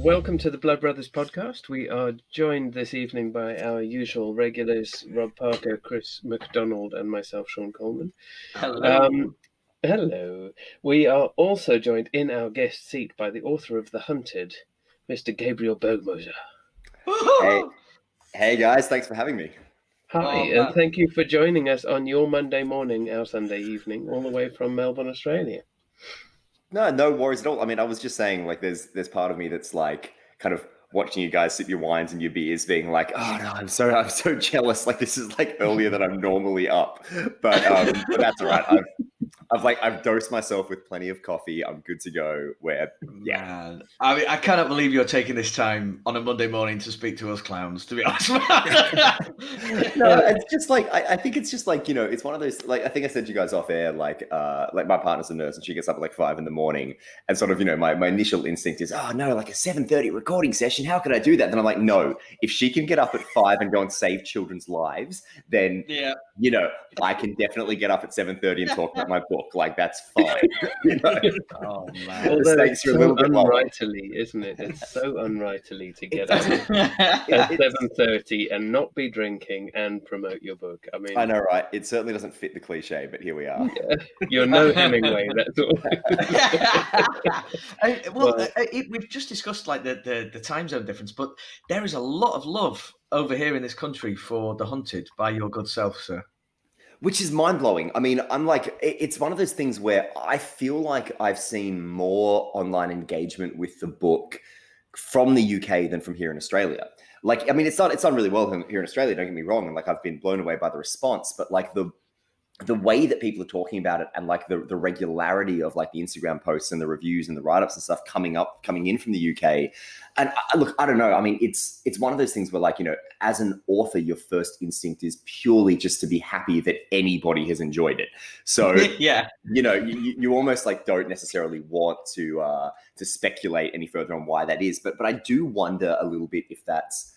Welcome to the Blood Brothers podcast. We are joined this evening by our usual regulars, Rob Parker, Chris McDonald, and myself, Sean Coleman. Hello. Hello. We are also joined in our guest seat by the author of The Hunted, Mr. Gabriel Bergmoser. Hey guys, thanks for having me. Hi, and thank you for joining us on your Monday morning, our Sunday evening, all the way from Melbourne, Australia. No worries at all. I mean, I was just saying, like, there's part of me that's like kind of watching you guys sip your wines and your beers, being like, oh no, I'm so jealous. Like, this is like earlier than I'm normally up, but that's all right. I've dosed myself with plenty of coffee. I'm good to go. Man, I mean, I cannot believe you're taking this time on a Monday morning to speak to us clowns, to be honest. No, it's just like I think it's just like, it's one of those, like, I think I said to you guys off air, like my partner's a nurse and she gets up at like 5 a.m, and sort of, my initial instinct is, oh no, like a 7:30 recording session, how could I do that? Then I'm like, no, if she can get up at 5 and go and save children's lives, then I can definitely get up at 7:30 and talk about my book. Like, that's fine. Oh man, although it's so unrightly, isn't it? It's so unrightly to get up at 7:30 and not be drinking and promote your book. I mean, I know, right? It certainly doesn't fit the cliche, but here we are. Yeah. You're no Hemingway, that's all. We've just discussed like the time zone difference, but there is a lot of love over here in this country for The Hunted by your good self, sir. Which is mind-blowing. I mean, I'm like, it's one of those things where I feel like I've seen more online engagement with the book from the UK than from here in Australia. Like, I mean, it's done really well here in Australia, don't get me wrong. And like, I've been blown away by the response, but like the way that people are talking about it and like the regularity of like the Instagram posts and the reviews and the write-ups and stuff coming in from the UK. And look, I don't know. I mean, it's one of those things where like, as an author, your first instinct is purely just to be happy that anybody has enjoyed it. So, you almost like don't necessarily want to speculate any further on why that is. But I do wonder a little bit if that's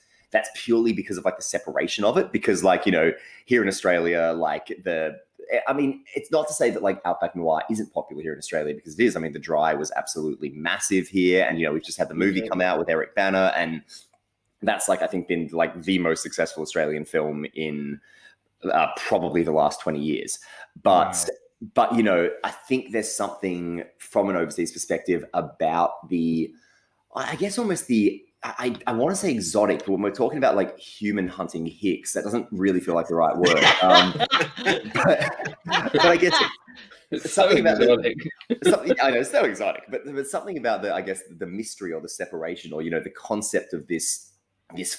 purely because of like the separation of it, because like, here in Australia, like it's not to say that like Outback Noir isn't popular here in Australia, because it is. I mean, The Dry was absolutely massive here. And, we've just had the movie come out with Eric Bana, and that's like, I think been like the most successful Australian film in probably the last 20 years. But I think there's something from an overseas perspective about I guess almost I want to say exotic, but when we're talking about like human hunting hicks, that doesn't really feel like the right word. But I guess it's something about exotic. I know, it's so exotic, but something about the mystery or the separation, or the concept of this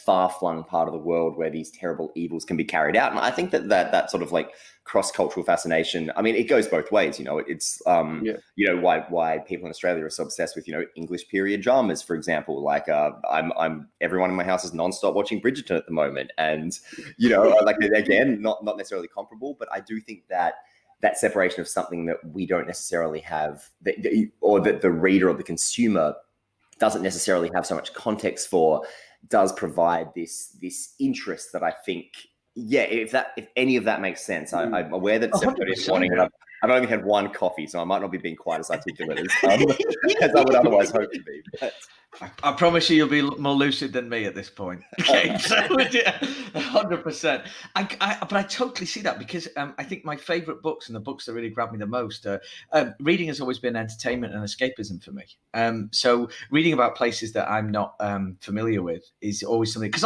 far-flung part of the world where these terrible evils can be carried out. And I think that sort of like cross-cultural fascination, I mean, it goes both ways. It's why people in Australia are so obsessed with English period dramas, for example. Like I'm everyone in my house is nonstop watching Bridgerton at the moment, and like, again, not necessarily comparable, but I do think that separation of something that we don't necessarily have, or that the reader or the consumer doesn't necessarily have so much context for, does provide this interest that I think, if any of that makes sense. I'm aware that 7:30 in the morning, and I've only had one coffee, so I might not be being quite as articulate as I would otherwise hope to be. But I promise you'll be more lucid than me at this point. Okay, so 100%. But I totally see that, because I think my favourite books and the books that really grab me the most, reading has always been entertainment and escapism for me. So reading about places that I'm not familiar with is always something, because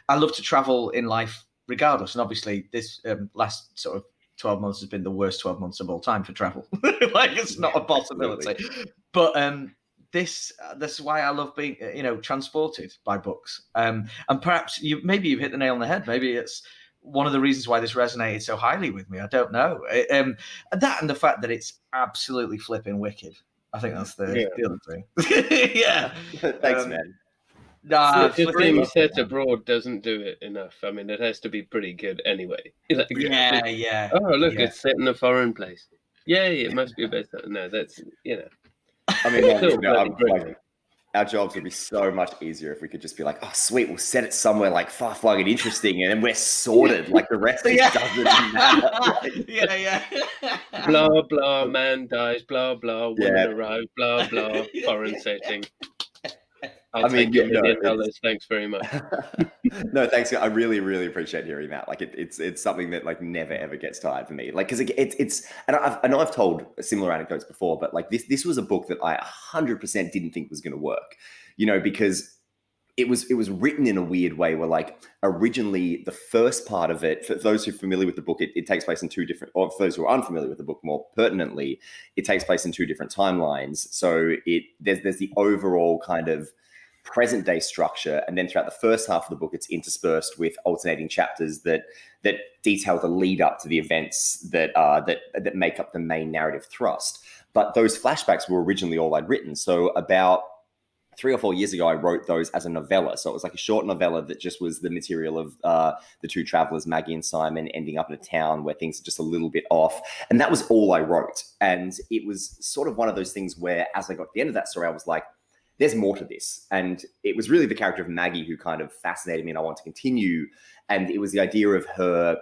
I love to travel in life regardless. And obviously this last sort of 12 months has been the worst 12 months of all time for travel. Like, it's not a possibility. But this is why I love being, transported by books. And perhaps you've hit the nail on the head. Maybe it's one of the reasons why this resonated so highly with me. I don't know. That and the fact that it's absolutely flipping wicked. I think that's the other thing. Yeah. Thanks, man. Just being set abroad doesn't do it enough. I mean, it has to be pretty good anyway. Like, yeah. Oh, look, it's set in a foreign place. Yay, it must be a best. No, that's, I mean, our jobs would be so much easier if we could just be like, oh, sweet, we'll set it somewhere like far-flung and interesting, and then we're sorted. Like, the rest doesn't matter. Blah, blah, man dies, blah, blah, woman arrives, blah, blah, foreign setting. I'll take your $1 million. Thanks very much. No, thanks. I really, really appreciate hearing that. Like it's something that like never ever gets tired for me. Like because it's and I know I've told similar anecdotes before, but like this was a book that I 100% didn't think was going to work. Because it was written in a weird way where like originally the first part of it, for those who are familiar with the book, it takes place in two different, or for those who are unfamiliar with the book more pertinently, it takes place in two different timelines. So there's the overall kind of present day structure, and then throughout the first half of the book it's interspersed with alternating chapters that detail the lead up to the events that make up the main narrative thrust. But those flashbacks were originally all I'd written. So about 3 or 4 years ago, I wrote those as a novella. So it was like a short novella that just was the material of the two travelers, Maggie and Simon, ending up in a town where things are just a little bit off. And that was all I wrote. And it was sort of one of those things where as I got to the end of that story, I was like, there's more to this. And it was really the character of Maggie who kind of fascinated me and I want to continue. And it was the idea of her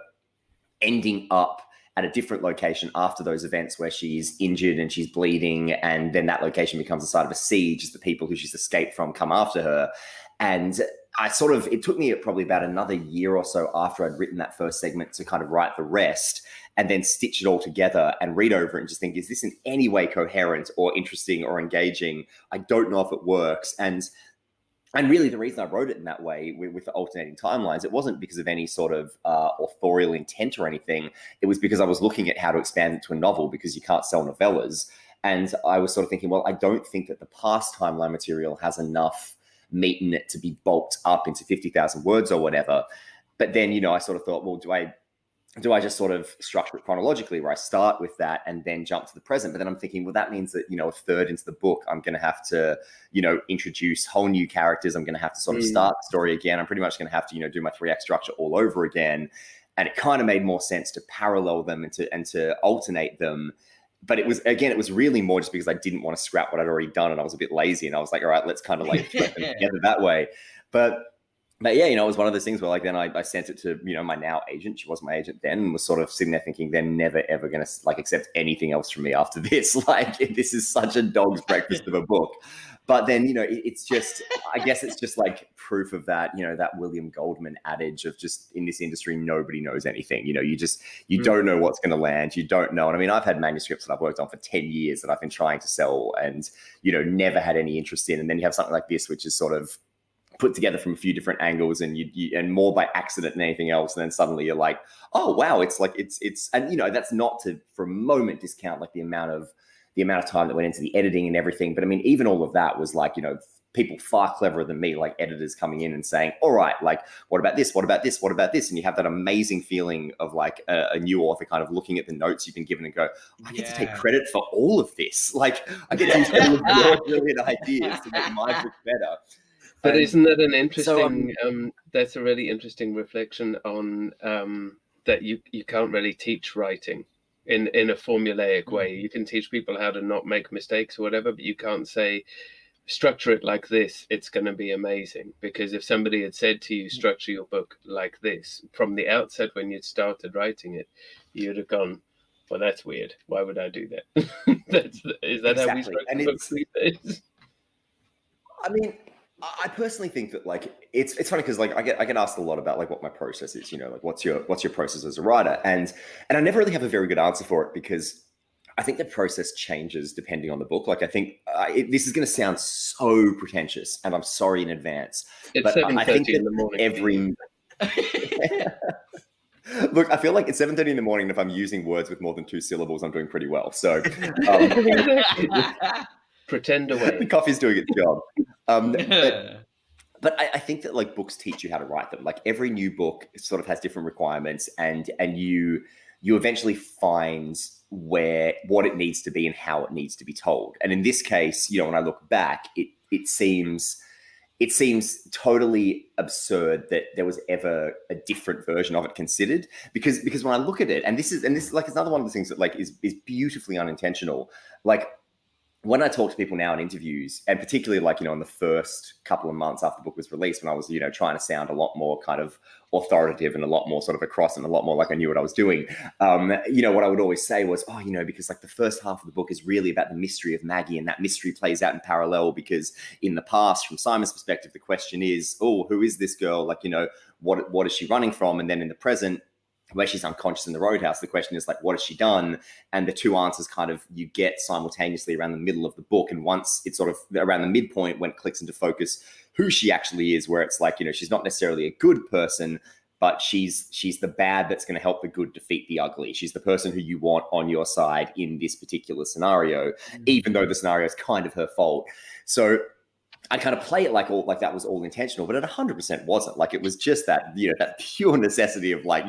ending up at a different location after those events where she's injured and she's bleeding, and then that location becomes the site of a siege as the people who she's escaped from come after her. And it took me probably about another year or so after I'd written that first segment to kind of write the rest and then stitch it all together and read over it and just think, is this in any way coherent or interesting or engaging? I don't know if it works. And really, the reason I wrote it in that way with the alternating timelines, it wasn't because of any sort of authorial intent or anything. It was because I was looking at how to expand it to a novel, because you can't sell novellas. And I was sort of thinking, well, I don't think that the past timeline material has enough meat in it to be bulked up into 50,000 words or whatever. But then, I sort of thought, well, do I just sort of structure it chronologically where I start with that and then jump to the present? But then I'm thinking, well, that means that, a third into the book, I'm going to have to, introduce whole new characters. I'm going to have to sort of start the story again. I'm pretty much going to have to, do my 3-act structure all over again. And it kind of made more sense to parallel them and to alternate them. But it was really more just because I didn't want to scrap what I'd already done. And I was a bit lazy and I was like, all right, let's kind of like flip them together that way. But yeah, it was one of those things where like then I sent it to, my now agent. She wasn't my agent then, and was sort of sitting there thinking they're never, ever going to like accept anything else from me after this. Like this is such a dog's breakfast of a book. But then, it's just, I guess it's just like proof of that, that William Goldman adage of just in this industry, nobody knows anything. You don't know what's going to land. You don't know. And I mean, I've had manuscripts that I've worked on for 10 years that I've been trying to sell and, never had any interest in. And then you have something like this, which is sort of put together from a few different angles and and more by accident than anything else. And then suddenly you're like, oh, wow, it's like, it's, and that's not to for a moment discount like the amount of time that went into the editing and everything. But I mean, even all of that was like, people far cleverer than me, like editors coming in and saying, all right, like, what about this? What about this? What about this? And you have that amazing feeling of like a new author kind of looking at the notes you've been given and go, I get to take credit for all of this. Like I get to use all of your brilliant ideas to make my book better. But isn't that an interesting, that's a really interesting reflection on that you can't really teach writing in a formulaic way. You can teach people how to not make mistakes or whatever, but you can't say, structure it like this, it's going to be amazing. Because if somebody had said to you, structure your book like this, from the outset when you started writing it, you'd have gone, well, that's weird. Why would I do that? Is that exactly how we structure books these days? I mean, I personally think that like it's funny because like I get asked a lot about like what my process is, like what's your process as a writer, and I never really have a very good answer for it because I think the process changes depending on the book. Like I think this is going to sound so pretentious, and I'm sorry in advance. It's but 7:30 in the morning. Look, I feel like it's 7:30 in the morning, and if I'm using words with more than 2 syllables, I'm doing pretty well. So. Pretend away. The coffee's doing its job. But I think that like books teach you how to write them. Like every new book sort of has different requirements, and you eventually find what it needs to be and how it needs to be told. And in this case, when I look back, it seems totally absurd that there was ever a different version of it considered. Because when I look at it, and this is like it's another one of the things that like is beautifully unintentional. Like when I talk to people now in interviews, and particularly like, in the first couple of months after the book was released, when I was, trying to sound a lot more kind of authoritative and a lot more sort of across and a lot more like I knew what I was doing, what I would always say was, because like the first half of the book is really about the mystery of Maggie, and that mystery plays out in parallel because in the past, from Simon's perspective, the question is, oh, who is this girl? Like, what is she running from? And then in the present, where she's unconscious in the roadhouse, the question is like, what has she done? And the two answers kind of you get simultaneously around the middle of the book. And once it's sort of around the midpoint, when it clicks into focus who she actually is, where it's like, she's not necessarily a good person, but she's the bad that's going to help the good defeat the ugly. She's the person who you want on your side in this particular scenario, even though the scenario is kind of her fault. So I kind of play it like that was all intentional, but it 100% wasn't. Like, it was just that, that pure necessity of like,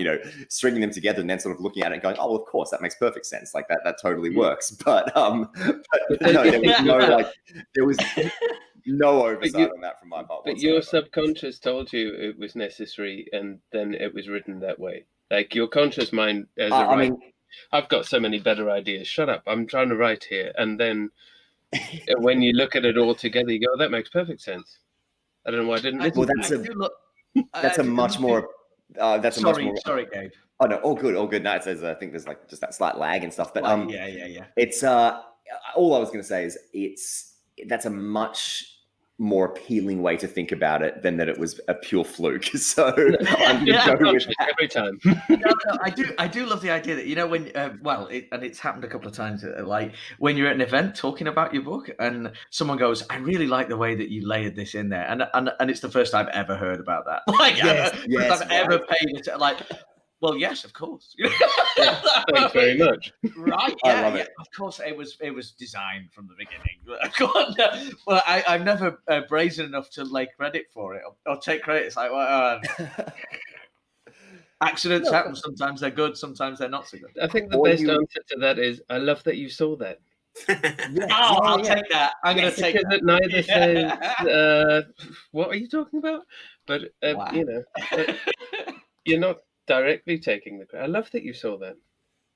stringing them together and then sort of looking at it and going, oh, well, of course, that makes perfect sense. Like that totally works. But no, there was no oversight on that from my part. But your subconscious told you it was necessary, and then it was written that way. Like, your conscious mind, as a writer, I've got so many better ideas. Shut up! I'm trying to write here, and then when you look at it all together, you go, oh, that makes perfect sense. I don't know why I didn't listen. Well, that's a much more. Sorry, Gabe. Oh no, all good. No, it says I think there's like just that slight lag and stuff. But yeah. It's all I was going to say is that's a much more appealing way to think about it than that it was a pure fluke. So I'm just going with that every time. I do love the idea that, when and it's happened a couple of times, like when you're at an event talking about your book and someone goes, I really like the way that you layered this in there, and it's the first I've ever heard about that. Like, I've ever paid it. Like, well, yes, of course. Thanks very much. Right? I love it. Of course, it was designed from the beginning. Well, I'm never brazen enough to lay credit for it or take credit. It's like, well, accidents happen. Sometimes they're good. Sometimes they're not so good. I think the best answer to that is, I love that you saw that. I'll take that. I'm going to take that. Because it neither says, what are you talking about? But, Wow. You're not directly taking the credit. I love that you saw that.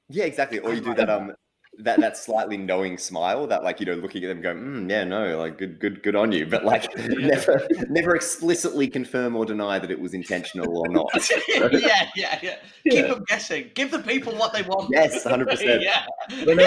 Yeah, exactly. Or you do that slightly knowing smile, that like, looking at them going, yeah, no, like good on you, but like never explicitly confirm or deny that it was intentional or not. Yeah. Keep them guessing. Give the people what they want. Yes, 100%. Yeah. When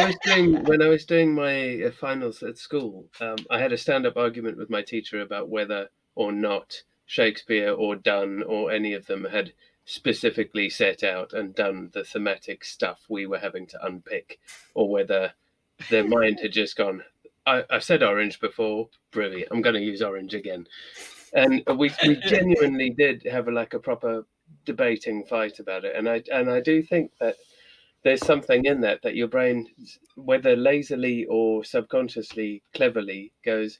I was doing my finals at school, I had a stand-up argument with my teacher about whether or not Shakespeare or Donne or any of them had specifically set out and done the thematic stuff we were having to unpick, or whether their mind had just gone, I've said orange before, brilliant, I'm going to use orange again. And we genuinely did have a proper debating fight about it. And I do think that there's something in that your brain, whether lazily or subconsciously, cleverly goes,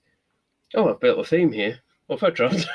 oh, I've built a theme here. Off I trot.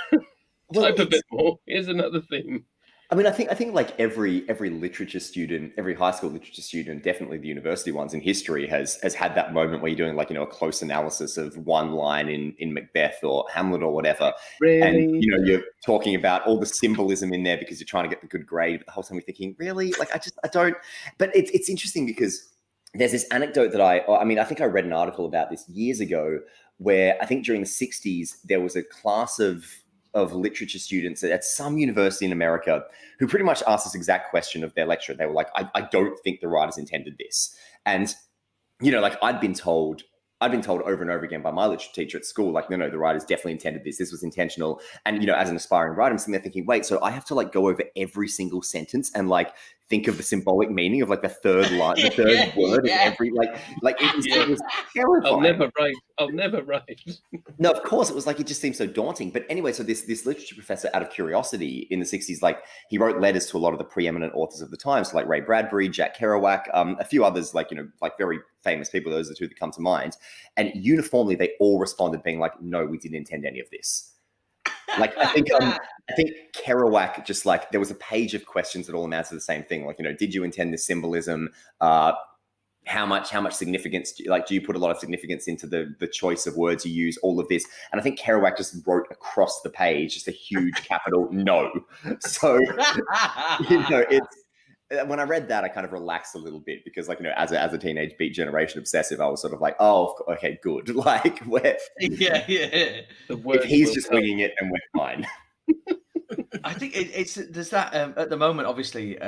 Type a bit more. Here's another theme. I mean, I think like every literature student, every high school literature student, definitely the university ones in history has had that moment where you're doing like, a close analysis of one line in Macbeth or Hamlet or whatever. Really? And, you're talking about all the symbolism in there because you're trying to get the good grade, but the whole time you're thinking, really? Like, I don't, but it's interesting because there's this anecdote that I think I read an article about this years ago, where I think during the 60s, there was a class of literature students at some university in America who pretty much asked this exact question of their lecturer. They were like, I don't think the writers intended this. And, I'd been told over and over again by my literature teacher at school, like, no, the writers definitely intended this. This was intentional. And, as an aspiring writer, I'm sitting there thinking, wait, so I have to like go over every single sentence and like think of the symbolic meaning of like the third line, the third word of every, it was terrifying. I'll never write. No, of course, it was like, it just seems so daunting. But anyway, so this literature professor, out of curiosity in the 60s, like he wrote letters to a lot of the preeminent authors of the time. So like Ray Bradbury, Jack Kerouac, a few others, like very famous people. Those are the two that come to mind. And uniformly, they all responded being like, no, we didn't intend any of this. Like, I think Kerouac just like, there was a page of questions that all amounted to the same thing. Like, did you intend this symbolism? How much significance do you put a lot of significance into the choice of words you use, all of this? And I think Kerouac just wrote across the page just a huge capital no. So when I read that, I kind of relaxed a little bit because, like, as a teenage Beat Generation obsessive, I was sort of like, oh, okay, good. Like, yeah. If he's just winging it, then we're fine. I think there's that at the moment. Obviously,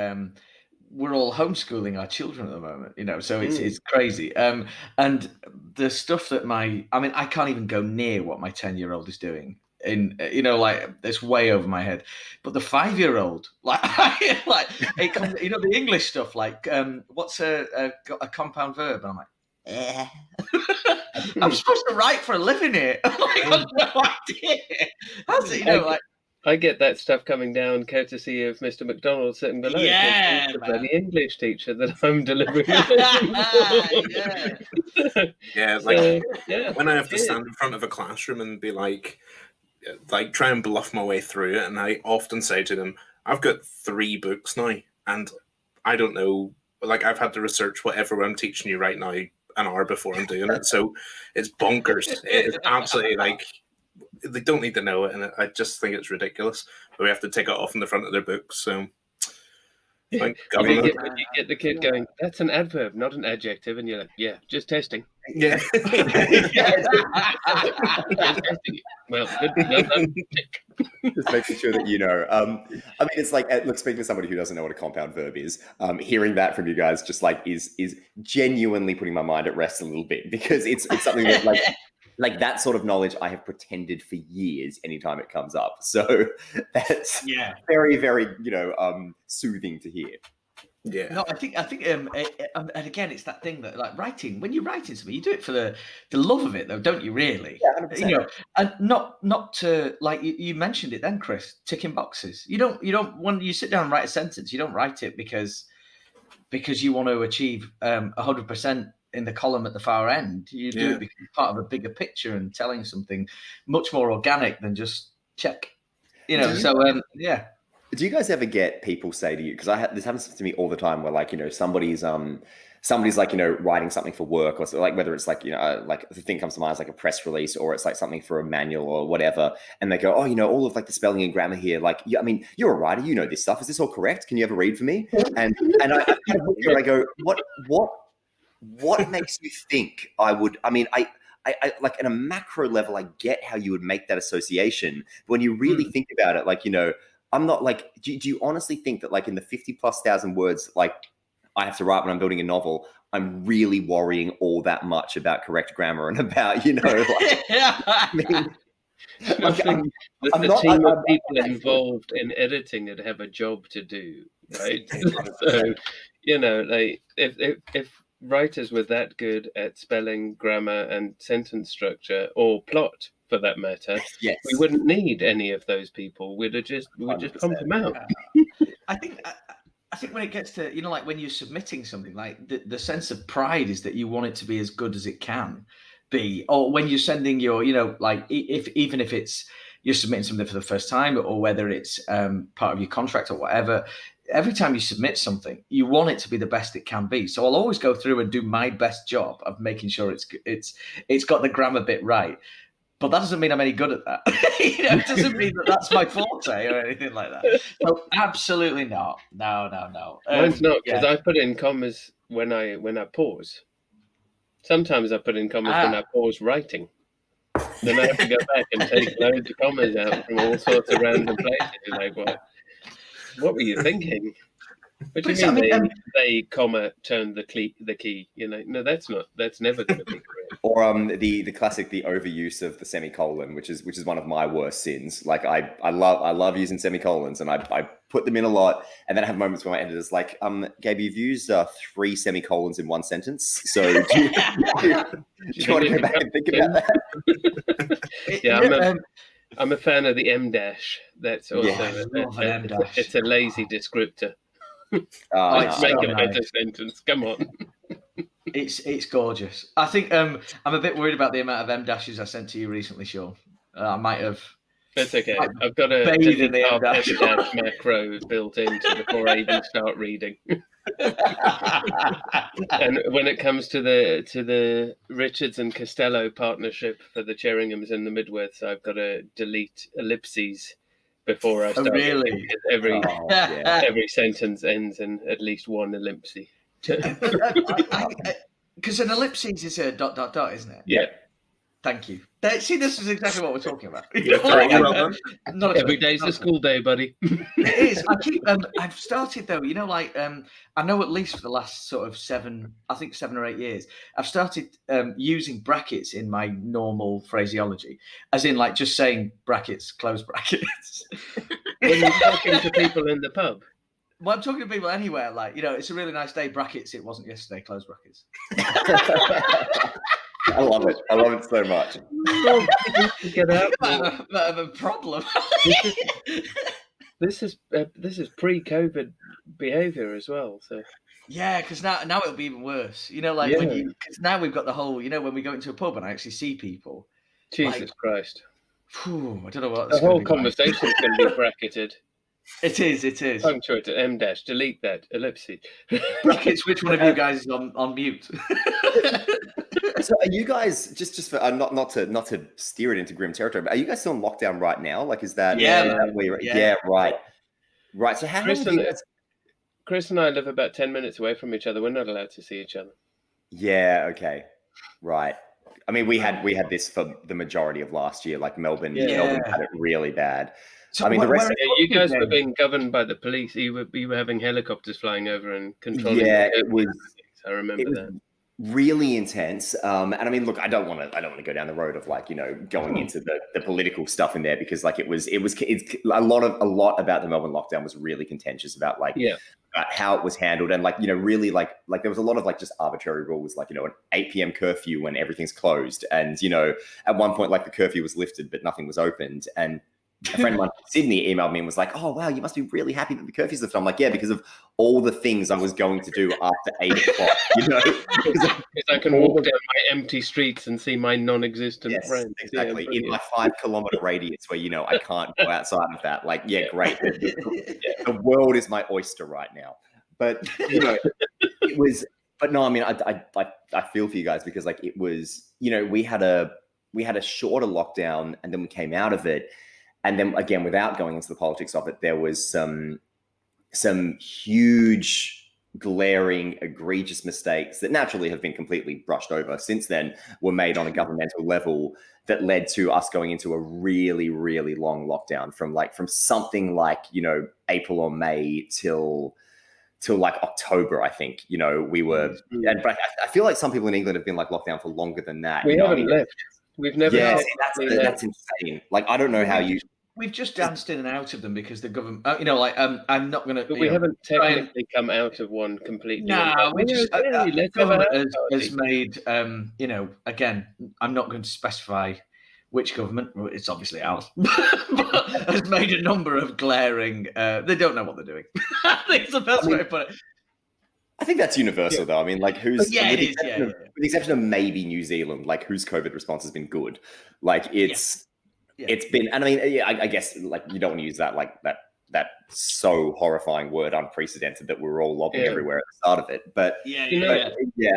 we're all homeschooling our children at the moment, so it's crazy. And the stuff that I can't even go near what my 10-year-old is doing. Like it's way over my head. But the 5-year-old, it comes, the English stuff, like what's a compound verb? And I'm like, I'm supposed to write for a living here. I'm like, I've no idea. How's it, I get that stuff coming down courtesy of Mr. McDonald sitting below. Yeah, the bloody English teacher that I'm delivering. When I have to stand in front of a classroom and be like try and bluff my way through it, and I often say to them, I've got 3 books now, and I don't know, like I've had to research whatever I'm teaching you right now an hour before I'm doing it, so it's bonkers. It's absolutely like they don't need to know it, and I just think it's ridiculous. But we have to take it off in the front of their books. So, you get the kid going, "That's an adverb, not an adjective," and you're like, "Yeah, just testing." Yeah. Well, good. Well done. Just making sure that it's like, look, speaking to somebody who doesn't know what a compound verb is, hearing that from you guys just like is genuinely putting my mind at rest a little bit, because it's something that like that sort of knowledge I have pretended for years anytime it comes up. So that's very, very, soothing to hear. Yeah. No, I think, and again, it's that thing that, like, writing. When you're writing something, you do it for the love of it, though, don't you? Really? Yeah, 100%. And not to, like you mentioned it then, Chris, ticking boxes. You don't when you sit down and write a sentence, you don't write it because you want to achieve 100% in the column at the far end. You do it because it's part of a bigger picture and telling something much more organic than just check. So yeah. Do you guys ever get people say to you, because this happens to me all the time, where like, somebody's like, writing something for work, or so, like whether it's like, like the thing comes to mind is like a press release, or it's like something for a manual or whatever. And they go, oh, all of like the spelling and grammar here. Like, I mean, you're a writer, you know this stuff. Is this all correct? Can you ever read for me? And I kind of look here and I go, what makes you think I would, I mean, I like at a macro level, I get how you would make that association. But when you really think about it, like, I'm not like, do you honestly think that like in the 50,000+ words, like I have to write when I'm building a novel, I'm really worrying all that much about correct grammar and about, like, I mean, the team of people involved in editing it have a job to do, right? So, like if writers were that good at spelling, grammar, and sentence structure, or plot, for that matter, we wouldn't need any of those people. We'd just pump them out. I think when it gets to, like when you're submitting something, like the sense of pride is that you want it to be as good as it can be. Or when you're sending your, like even if it's you're submitting something for the first time, or whether it's part of your contract or whatever, every time you submit something, you want it to be the best it can be. So I'll always go through and do my best job of making sure it's got the grammar bit right. But that doesn't mean I'm any good at that. It doesn't mean that that's my forte or anything like that. So absolutely not. No. Mine's not, because I put in commas when I pause. Sometimes I put in commas when I pause writing. Then I have to go back and take loads of commas out from all sorts of random places. Like, what were you thinking? What do you mean they comma turn the key? No, that's never going to be correct. Or the classic, the overuse of the semicolon, which is one of my worst sins. Like I love using semicolons, and I put them in a lot, and then I have moments where my editor's like, Gabe, you've used 3 semicolons in one sentence. So do you want to go back and think about that? Yeah, I'm a fan of the M dash. That's also it's a lazy descriptor. Make a better sentence. Come on. It's gorgeous. I think I'm a bit worried about the amount of M dashes I sent to you recently, Sean. I might have. That's okay. I've got a dash macro built in before I even start reading. And when it comes to the Richards and Costello partnership for the Cherringhams and the Midworths, I've got to delete ellipses before I started. Really? Every sentence ends in at least one ellipsis. Because an ellipsis is a ... isn't it? Yeah. Thank you. See, this is exactly what we're talking about. Not every day's a school day, buddy. It is. I've started though. You know, like I know at least for the last sort of 7 or 8 years, I've started using brackets in my normal phraseology, as in like just saying brackets, close brackets. When you're talking to people in the pub. Well, I'm talking to people anywhere. Like, you know, it's a really nice day. Brackets. It wasn't yesterday. Close brackets. I love it. I love it so much. Get out. I have a problem. This is pre-COVID behaviour as well. So yeah, because now it'll be even worse. You know, like because now we've got the whole. You know, when we go into a pub and I actually see people. Jesus Christ! Whew, I don't know what the whole conversation can be bracketed. It is. Punctuate to M dash. Delete that ellipsis. Brackets. Which one of you guys is on mute? So are you guys just for not to steer it into grim territory, but are you guys still in lockdown right now? Like, is that where you're at? Yeah, right. So how Chris and I live about 10 minutes away from each other. We're not allowed to see each other. Yeah. Okay. Right. I mean, we had this for the majority of last year. Like Melbourne had it really bad. So I mean, the rest. You guys were being governed by the police. You were having helicopters flying over and controlling. Yeah, it was. I remember that. Really intense. And I mean, look, I don't want to go down the road of like, you know, going into the political stuff in there, because like it's a lot about the Melbourne lockdown was really contentious about like how it was handled, and like, you know, really like there was a lot of like just arbitrary rules, like, you know, an 8 p.m. curfew when everything's closed, and you know, at one point like the curfew was lifted but nothing was opened, and a friend of mine from Sydney emailed me and was like, "Oh wow, you must be really happy that the curfew's lifted." I'm like, "Yeah, because of all the things I was going to do after 8 o'clock." You know, because I can walk down my empty streets and see my non-existent friends. Exactly, in my 5-kilometer radius, where you know I can't go outside of that. Like, great. The world is my oyster right now. But you know, it was. But no, I mean, I feel for you guys, because like it was. You know, we had a shorter lockdown, and then we came out of it. And then again, without going into the politics of it, there was some huge, glaring, egregious mistakes that naturally have been completely brushed over since then, were made on a governmental level, that led to us going into a really, really long lockdown from something like, you know, April or May till like October, I think. You know, we were, but I feel like some people in England have been like locked down for longer than that. We haven't left. We've never. Yeah, that's insane. Like, I don't know how you. We've just danced in and out of them because the government, you know, like I'm not going to. But we haven't technically come out of one completely. No, we just the government has made, you know, again, I'm not going to specify which government. It's obviously ours, but has made a number of glaring. They don't know what they're doing. I think it's the best way to put it. I think that's universal, though. I mean, like, with the exception of maybe New Zealand, like, whose COVID response has been good. Like, it's been, and I mean, I guess, like, you don't want to use that, like, that so horrifying word, unprecedented, that we're all lobbing everywhere at the start of it. But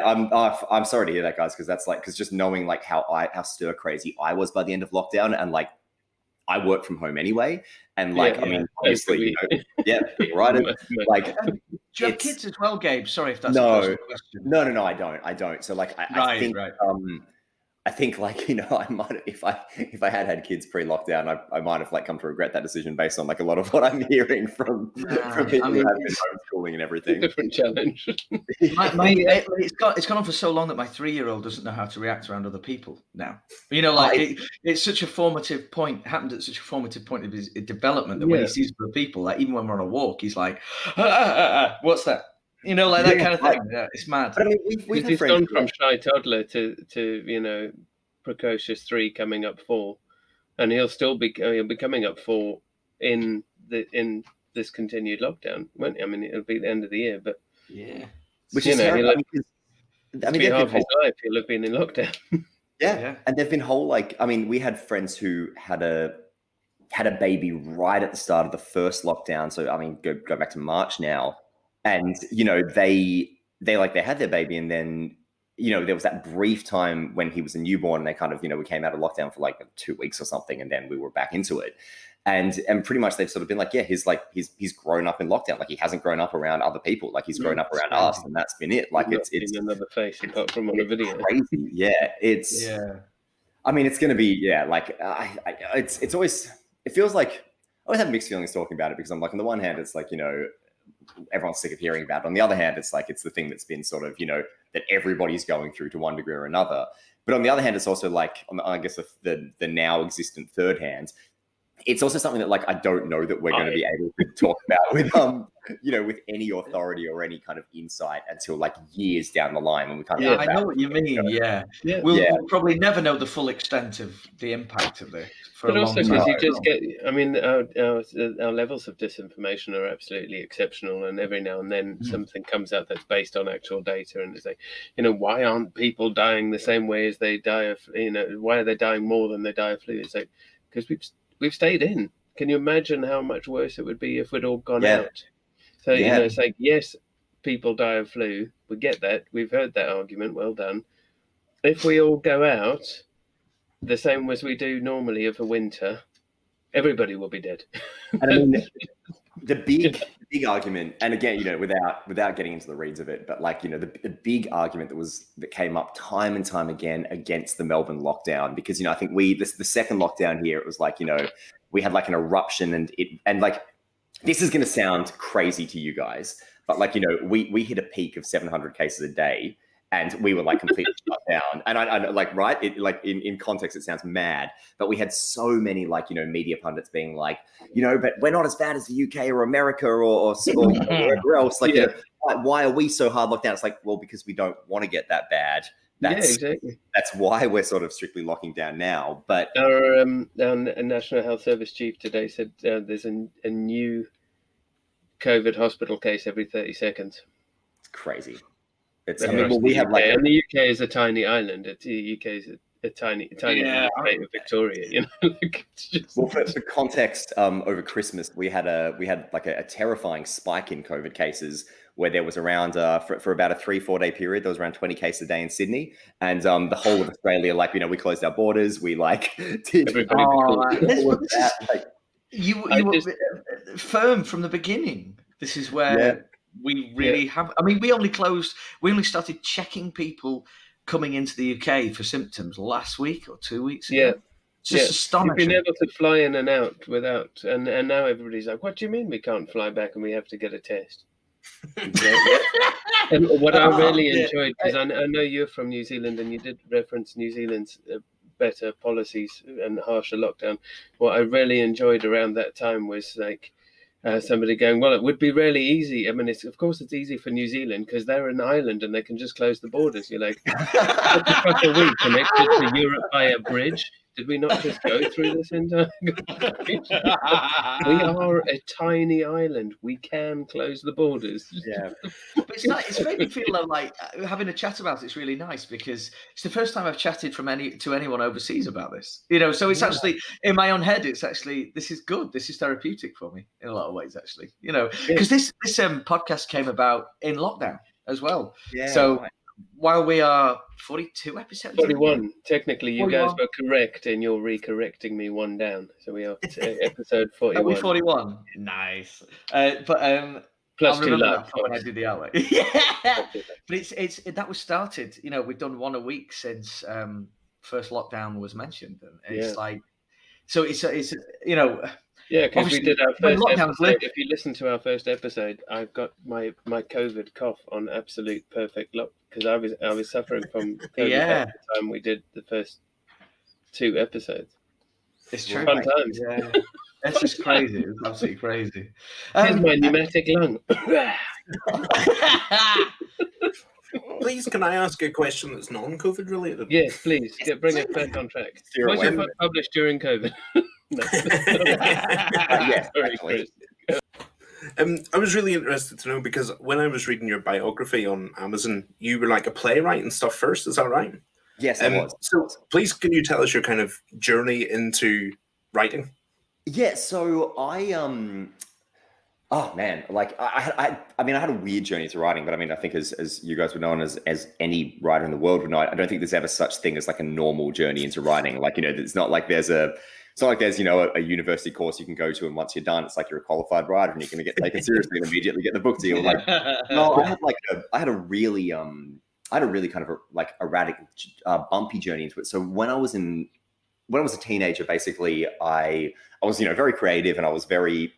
I'm sorry to hear that, guys, because just knowing like how stir crazy I was by the end of lockdown, and like I work from home anyway, and like I mean, obviously, right? Like, do you have kids as well, Gabe? Sorry if that's no, a personal question. No, I don't. So like, I think like, you know, I might, if I had kids pre-lockdown, I might have like come to regret that decision based on like a lot of what I'm hearing from people who have been homeschooling and everything. Different challenge. It's gone on for so long that my 3-year-old doesn't know how to react around other people now. You know, like it's such a formative point, happened at such a formative point of his development, that when he sees other people, like even when we're on a walk, he's like, what's that? You know, like that kind of thing. Yeah, it's mad. But I mean, we've gone from shy toddler to you know, precocious 3 coming up 4, and he'll be coming up 4 in this continued lockdown, won't he? I mean, it'll be the end of the year, but which is terrible. I mean, half his life he'll have been in lockdown. And there've been whole, like, I mean, we had friends who had a baby right at the start of the first lockdown. So I mean, go back to March now. And, you know, they had their baby, and then, you know, there was that brief time when he was a newborn, and they kind of, you know, we came out of lockdown for like 2 weeks or something, and then we were back into it. And pretty much they've sort of been like, yeah, he's grown up in lockdown. Like he hasn't grown up around other people. Like he's grown up around us, and that's been it. Like it's another face apart from on a video. Crazy. Yeah, I mean, it's going to be like it's always, it feels like I always have mixed feelings talking about it, because I'm like, on the one hand, it's like, everyone's sick of hearing about it. On the other hand, it's like it's the thing that's been sort of that everybody's going through to one degree or another. But on the other hand, it's also like, I guess the now existent third hand, it's also something that like I don't know that we're going to be able to talk about with with any authority or any kind of insight until like years down the line, when we kind of I know what you mean. We'll probably never know the full extent of the impact of this. But also because you just get, I mean, our levels of disinformation are absolutely exceptional, and every now and then something comes out that's based on actual data, and it's like, why aren't people dying the same way as they die of, why are they dying more than they die of flu? It's like, because we've stayed in. Can you imagine how much worse it would be if we'd all gone out? So, it's like, yes, people die of flu. We get that. We've heard that argument. Well done. If we all go out the same as we do normally of a winter, everybody will be dead. And I mean, the big argument, and again, without getting into the reeds of it, but like, the big argument that came up time and time again against the Melbourne lockdown, because, I think the second lockdown here, it was like, we had like an eruption, and like, this is going to sound crazy to you guys, but like, we hit a peak of 700 cases a day, and we were like completely shut down. And I like, right, it like in context, it sounds mad, but we had so many like, media pundits being like, but we're not as bad as the UK or America or wherever else. Like, why are we so hard locked down? It's like, well, because we don't want to get that bad. Exactly. That's why we're sort of strictly locking down now. But our National Health Service chief today said there's a new COVID hospital case every 30 seconds. It's crazy. We have like, and the UK is a tiny island. The UK is a tiny state of Victoria. Well, for context, over Christmas we had like a terrifying spike in COVID cases, where there was around for about a 3-4 day period, there was around 20 cases a day in Sydney, and the whole of Australia, like, we closed our borders, we like did you were firm from the beginning. This is where we really have. I mean, we only started checking people coming into the UK for symptoms last week or 2 weeks ago. Yeah. It's just astonishing. You've been able to fly in and out without, and now everybody's like, what do you mean we can't fly back and we have to get a test? And what I really enjoyed, because I know you're from New Zealand and you did reference New Zealand's better policies and harsher lockdown. What I really enjoyed around that time was like somebody going, well, it would be really easy. I mean, of course it's easy for New Zealand because they're an island and they can just close the borders. You're like, what the fuck are we, connected to Europe by a bridge? Did we not just go through this entire? We are a tiny island. We can close the borders. Yeah, but it's made me feel like having a chat about it's really nice, because it's the first time I've chatted to anyone overseas about this. So it's actually in my own head. It's actually, this is good. This is therapeutic for me in a lot of ways, actually. Because this podcast came about in lockdown as well. Yeah. So. Right. While we are 42 episodes 41 technically, you 41. Guys were correct and you're recorrecting me one down, so we are episode 41. Are we 41? Nice. But plus 2 laps when I did the outlet. Yeah, but it's that was started, we've done one a week since first lockdown was mentioned, and it's like, so it's yeah, because we did our first episode. If you listen to our first episode, I've got my COVID cough on absolute perfect lock, because I was suffering from COVID at the time we did the first 2 episodes. It's true. Fun times. Yeah. That's just crazy. It's absolutely crazy. Here's my pneumatic lung. Please, can I ask a question that's non-COVID related? Yes, please. Bring it back on track. Was your book published during COVID? Yeah, Chris. I was really interested to know, because when I was reading your biography on Amazon, you were like a playwright and stuff first. Is that right? Yes, I was. So please, can you tell us your kind of journey into writing? Yeah, so I oh man, like I mean, I had a weird journey to writing, but I mean, I think as you guys would know, and as any writer in the world would know, I don't think there's ever such thing as like a normal journey into writing. Like, it's not like there's a it's not like there's, you know, a university course you can go to, and once you're done, it's like you're a qualified writer and you're going to get taken seriously and immediately get the book deal. Like, no, I had a really kind of erratic, bumpy journey into it. So when I was a teenager, basically, I was, you know, very creative, and I was very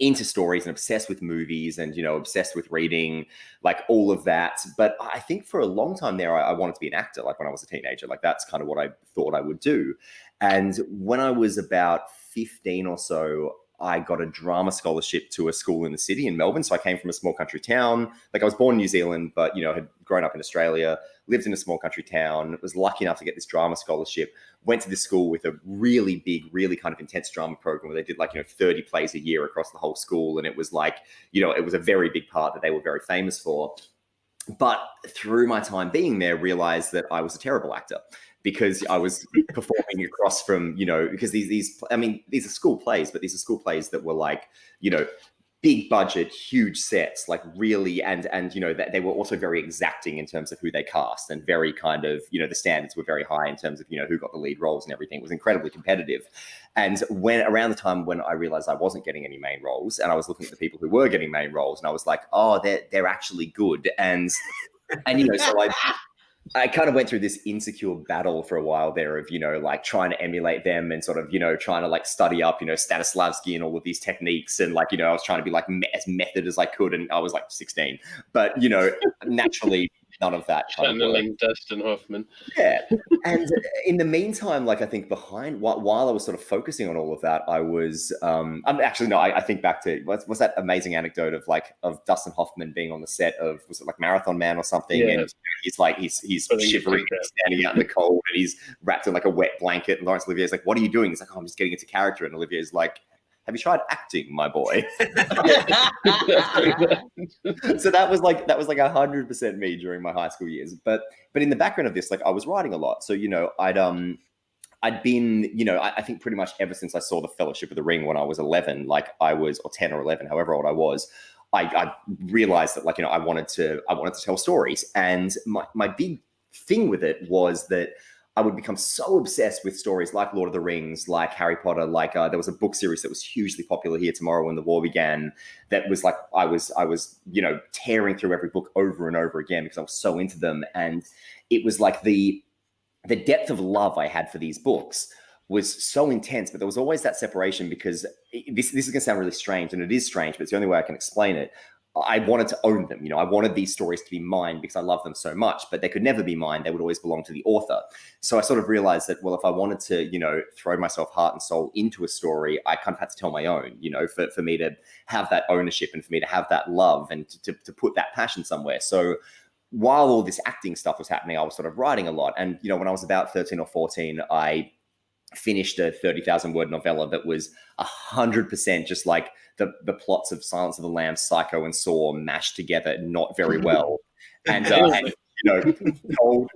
into stories and obsessed with movies and, you know, obsessed with reading, like all of that. But I think for a long time there, I wanted to be an actor. Like when I was a teenager, like that's kind of what I thought I would do. And when I was about 15 or so, I got a drama scholarship to a school in the city in Melbourne. So I came from a small country town. Like I was born in New Zealand, but, you know, had grown up in Australia, lived in a small country town, was lucky enough to get this drama scholarship, went to this school with a really big, really kind of intense drama program where they did 30 plays a year across the whole school. And it was like, you know, it was a very big part that they were very famous for. But through my time being there, realized that I was a terrible actor, because I was performing across from, you know, because these are school plays, but these are school plays that were like, you know, big budget, huge sets, like really, and you know, that they were also very exacting in terms of who they cast, and very kind of, you know, the standards were very high in terms of, you know, who got the lead roles and everything. It was incredibly competitive. And when around the time when I realized I wasn't getting any main roles, and I was looking at the people who were getting main roles, and I was like, oh, they're actually good. And you know, so I kind of went through this insecure battle for a while there of, you know, like trying to emulate them and sort of, you know, trying to like study up, you know, Stanislavski and all of these techniques. And like, you know, I was trying to be like as method as I could. And I was like 16, but, you know, naturally none of that kind of worked. Dustin Hoffman. Yeah. And in the meantime, like I think while I was sort of focusing on all of that, I was, I think back to, what's that amazing anecdote of Dustin Hoffman being on the set of, was it like Marathon Man or something? Yeah. And he's shivering, standing out in the cold, and he's wrapped in like a wet blanket. And Laurence Olivier's like, what are you doing? He's like, oh, I'm just getting into character. And Olivier's like, have you tried acting, my boy? So that was like 100% me during my high school years. But in the background of this, like I was writing a lot. So, you know, I'd been, you know, I think pretty much ever since I saw The Fellowship of the Ring when I was 11, like I was, or 10 or 11, however old I was, I realized that, like, you know, I wanted to tell stories. And my big thing with it was that I would become so obsessed with stories like Lord of the Rings, like Harry Potter, like there was a book series that was hugely popular here, Tomorrow When the War Began, that was like, I was, you know, tearing through every book over and over again because I was so into them. And it was like the depth of love I had for these books was so intense, but there was always that separation, because this is going to sound really strange, and it is strange, but it's the only way I can explain it. I wanted to own them. You know, I wanted these stories to be mine because I love them so much, but they could never be mine. They would always belong to the author. So I sort of realized that, well, if I wanted to, you know, throw myself heart and soul into a story, I kind of had to tell my own, you know, for me to have that ownership and for me to have that love and to put that passion somewhere. So while all this acting stuff was happening, I was sort of writing a lot. And, you know, when I was about 13 or 14, I finished a 30,000 word novella that was 100% just like the plots of Silence of the Lambs, Psycho, and Saw mashed together, not very well, and you know, told,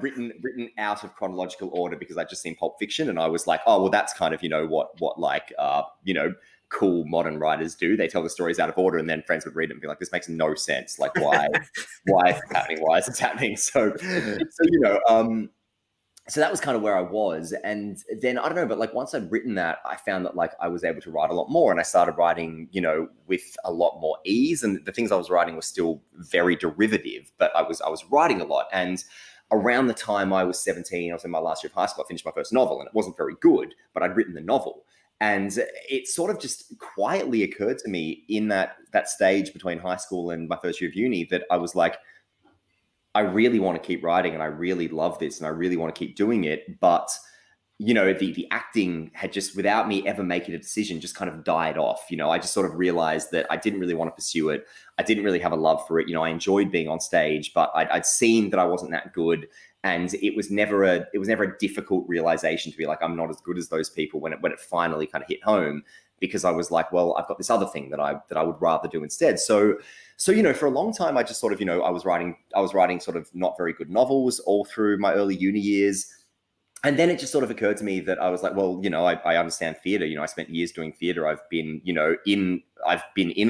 written out of chronological order because I'd just seen Pulp Fiction, and I was like, oh well, that's kind of, you know, what like you know, cool modern writers do. They tell the stories out of order, and then friends would read it and be like, this makes no sense. Like, why is it happening? Why is it happening? So you know, so that was kind of where I was. And then, I don't know, but like once I'd written that, I found that like I was able to write a lot more, and I started writing, you know, with a lot more ease. And the things I was writing were still very derivative, but I was writing a lot. And around the time I was 17, I was in my last year of high school, I finished my first novel, and it wasn't very good, but I'd written the novel. And it sort of just quietly occurred to me in that stage between high school and my first year of uni that I was like, I really want to keep writing, and I really love this, and I really want to keep doing it. But, you know, the acting had just, without me ever making a decision, just kind of died off. You know, I just sort of realized that I didn't really want to pursue it. I didn't really have a love for it. You know, I enjoyed being on stage, but I'd seen that I wasn't that good. And it was never a difficult realization to be like, I'm not as good as those people when it finally kind of hit home, because I was like, well, I've got this other thing that I would rather do instead. So, you know, for a long time, I just sort of, you know, I was writing sort of not very good novels all through my early uni years. And then it just sort of occurred to me that I was like, well, you know, I understand theater. You know, I spent years doing theater. I've been in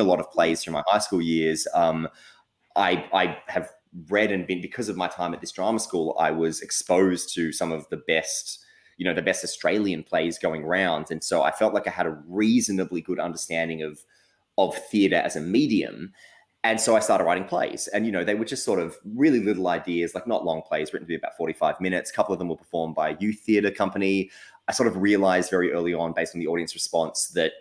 a lot of plays through my high school years. I have read and been, because of my time at this drama school, I was exposed to some of the best the best Australian plays going round. And so I felt like I had a reasonably good understanding of theatre as a medium. And so I started writing plays, and, they were just sort of really little ideas, like not long plays, written to be about 45 minutes. A couple of them were performed by a youth theatre company. I sort of realized very early on, based on the audience response, that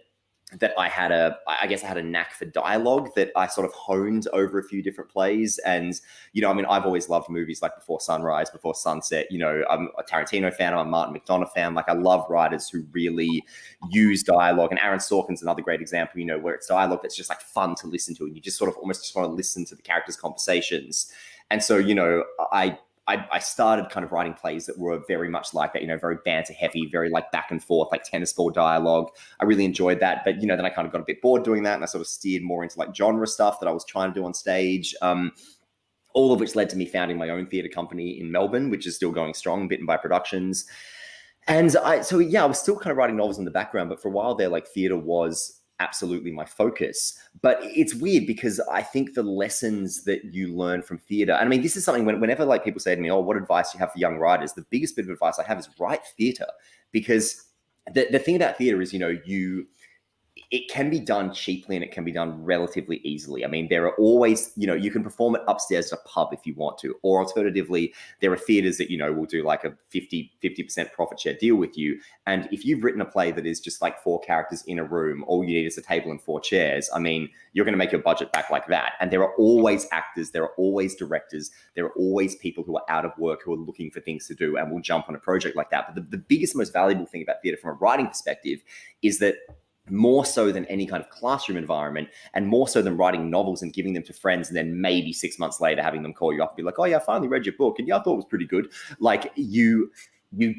I had a knack for dialogue that I sort of honed over a few different plays. And, I've always loved movies like Before Sunrise, Before Sunset. I'm a Tarantino fan. I'm a Martin McDonagh fan. Like, I love writers who really use dialogue. And Aaron Sorkin's another great example, where it's dialogue that's just like fun to listen to. And you just sort of almost just want to listen to the characters' conversations. And so, I started kind of writing plays that were very much like that, very banter heavy, very like back and forth, like tennis ball dialogue. I really enjoyed that. But, then I kind of got a bit bored doing that, and I sort of steered more into like genre stuff that I was trying to do on stage. All of which led to me founding my own theatre company in Melbourne, which is still going strong, Bitten by Productions. And I was still kind of writing novels in the background, but for a while there, like, theatre was absolutely my focus. But it's weird because I think the lessons that you learn from theatre, and I mean, this is something whenever like people say to me, oh, what advice do you have for young writers? The biggest bit of advice I have is write theatre, because the thing about theatre is, it can be done cheaply and it can be done relatively easily. I mean, there are always, you can perform it upstairs at a pub if you want to, or alternatively, there are theatres that, will do like a 50% profit share deal with you. And if you've written a play that is just like 4 characters in a room, all you need is a table and 4 chairs, I mean, you're going to make your budget back like that. And there are always actors, there are always directors, there are always people who are out of work, who are looking for things to do and will jump on a project like that. But the biggest, most valuable thing about theatre from a writing perspective is that, more so than any kind of classroom environment, and more so than writing novels and giving them to friends and then maybe 6 months later having them call you up and be like, oh yeah, I finally read your book and yeah, I thought it was pretty good. Like, you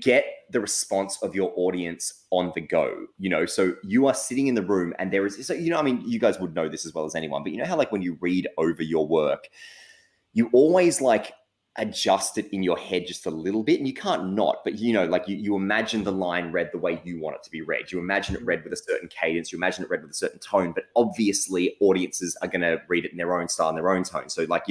get the response of your audience on the go, so you are sitting in the room and there is, so, you guys would know this as well as anyone, but how like when you read over your work, you always like adjust it in your head just a little bit, and you can't not, but like you imagine the line read the way you want it to be read. You imagine it read with a certain cadence, you imagine it read with a certain tone, but obviously audiences are going to read it in their own style and their own tone. So like,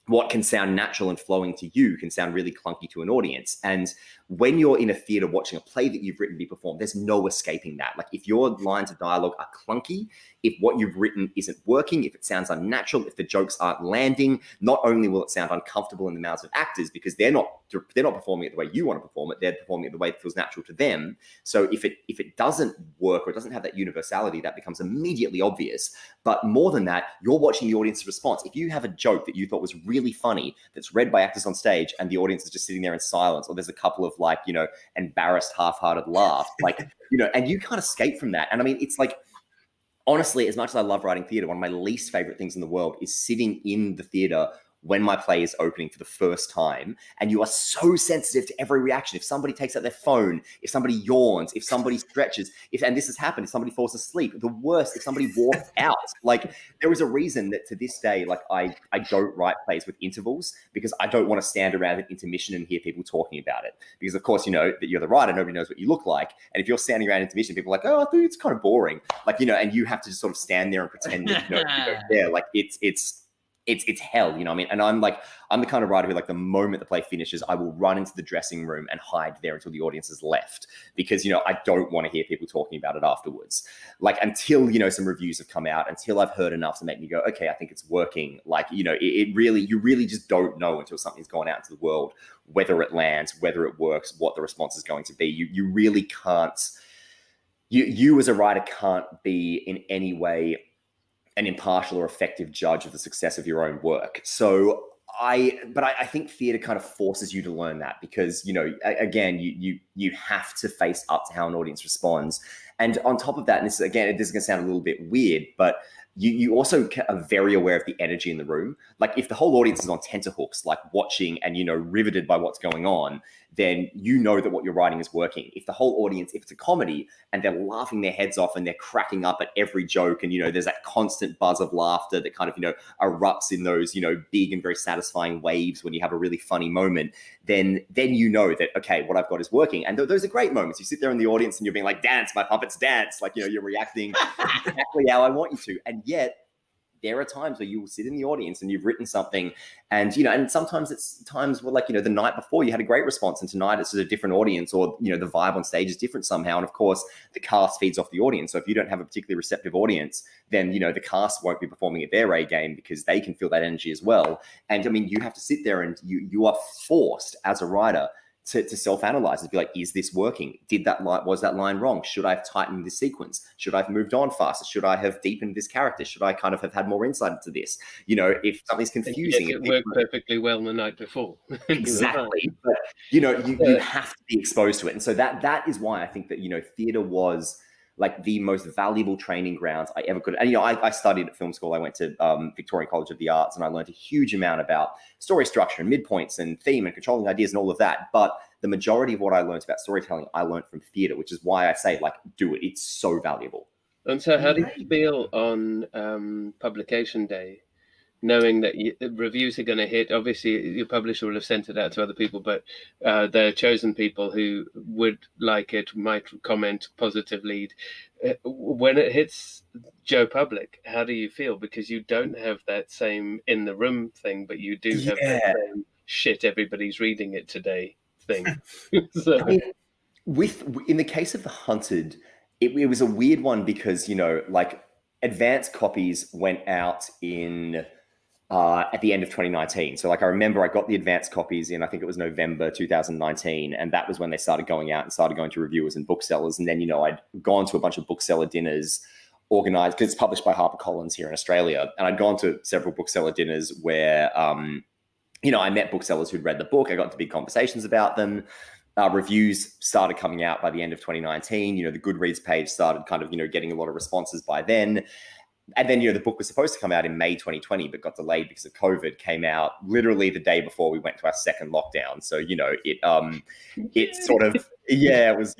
what can sound natural and flowing to you can sound really clunky to an audience. And when you're in a theatre watching a play that you've written be performed, there's no escaping that. Like, if your lines of dialogue are clunky, if what you've written isn't working, if it sounds unnatural, if the jokes aren't landing, not only will it sound uncomfortable in the mouths of actors because they're not performing it the way you want to perform it, they're performing it the way that feels natural to them. So if it doesn't work or it doesn't have that universality, that becomes immediately obvious. But more than that, you're watching the audience's response. If you have a joke that you thought was really funny that's read by actors on stage and the audience is just sitting there in silence, or there's a couple of like, embarrassed, half-hearted laugh, like, and you can't escape from that. And I mean, it's like, honestly, as much as I love writing theatre, one of my least favorite things in the world is sitting in the theatre when my play is opening for the first time, and you are so sensitive to every reaction. If somebody takes out their phone, if somebody yawns, if somebody stretches, and this has happened, if somebody falls asleep, the worst, if somebody walks out. Like, there is a reason that to this day, like, I don't write plays with intervals, because I don't want to stand around at intermission and hear people talking about it. Because of course, that you're the writer, nobody knows what you look like. And if you're standing around intermission, people are like, oh, I think it's kind of boring. Like, and you have to just sort of stand there and pretend that, you don't care. Like, it's hell, I mean? And I'm the kind of writer who, like, the moment the play finishes, I will run into the dressing room and hide there until the audience has left, because, I don't want to hear people talking about it afterwards. Like, until, some reviews have come out, until I've heard enough to make me go, okay, I think it's working. Like, you really just don't know until something's gone out into the world, whether it lands, whether it works, what the response is going to be. You really can't, you as a writer can't be in any way an impartial or effective judge of the success of your own work. So I think theatre kind of forces you to learn that, because, again, you have to face up to how an audience responds. And on top of that, and this is going to sound a little bit weird, but you also are very aware of the energy in the room. Like, if the whole audience is on tenterhooks, like watching and, riveted by what's going on, then that what you're writing is working. If the whole audience, if it's a comedy and they're laughing their heads off and they're cracking up at every joke, and, there's that constant buzz of laughter that kind of, erupts in those, big and very satisfying waves when you have a really funny moment, then that, okay, what I've got is working. And those are great moments. You sit there in the audience and you're being like, dance, my puppets dance. Like, you're reacting exactly how I want you to. And yet there are times where you will sit in the audience and you've written something, and and sometimes it's times where, like, the night before you had a great response, and tonight it's just a different audience, or the vibe on stage is different somehow. And of course, the cast feeds off the audience. So if you don't have a particularly receptive audience, then the cast won't be performing at their A game, because they can feel that energy as well. And I mean, you have to sit there and you are forced as a writer to self-analyze and be like, is this working? Was that line wrong? Should I have tightened this sequence? Should I have moved on faster? Should I have deepened this character? Should I kind of have had more insight into this? If something's confusing, it worked perfectly well the night before. Exactly. But you have to be exposed to it. And so that is why I think that theater was like the most valuable training grounds I ever could. And I studied at film school. I went to Victorian College of the Arts, and I learned a huge amount about story structure and midpoints and theme and controlling ideas and all of that. But the majority of what I learned about storytelling, I learned from theater, which is why I say, like, do it. It's so valuable. And so how do you feel on publication day, knowing that reviews are going to hit? Obviously, your publisher will have sent it out to other people, but they're chosen people who would like it, might comment positively. When it hits Joe Public, how do you feel? Because you don't have that same in the room thing, but you do have that same shit, everybody's reading it today thing. So, I mean, in the case of The Hunted, it was a weird one, because like, advanced copies went out in at the end of 2019. So, like, I remember I got the advanced copies in, I think it was November 2019, and that was when they started going out and started going to reviewers and booksellers. And then I'd gone to a bunch of bookseller dinners organized, because it's published by HarperCollins here in Australia, and I'd gone to several bookseller dinners where I met booksellers who'd read the book. I got into big conversations about them. Reviews started coming out by the end of 2019. The Goodreads page started kind of, getting a lot of responses by then. And then, the book was supposed to come out in May 2020, but got delayed because of COVID. Came out literally the day before we went to our second lockdown. So, it sort of, it was,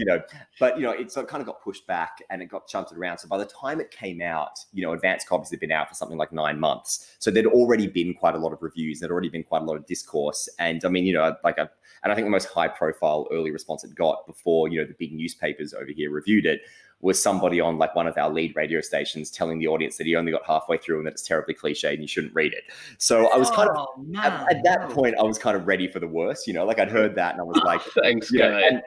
but, it sort of kind of got pushed back, and it got shunted around. So by the time it came out, advanced copies had been out for something like 9 months. So there'd already been quite a lot of reviews. There'd already been quite a lot of discourse. And I mean, and I think the most high profile early response it got before, the big newspapers over here reviewed it, was somebody on, like, one of our lead radio stations telling the audience that he only got halfway through and that it's terribly cliched and you shouldn't read it. So I was kind of, at that point, I was kind of ready for the worst, like, I'd heard that and I was like, thanks, guy.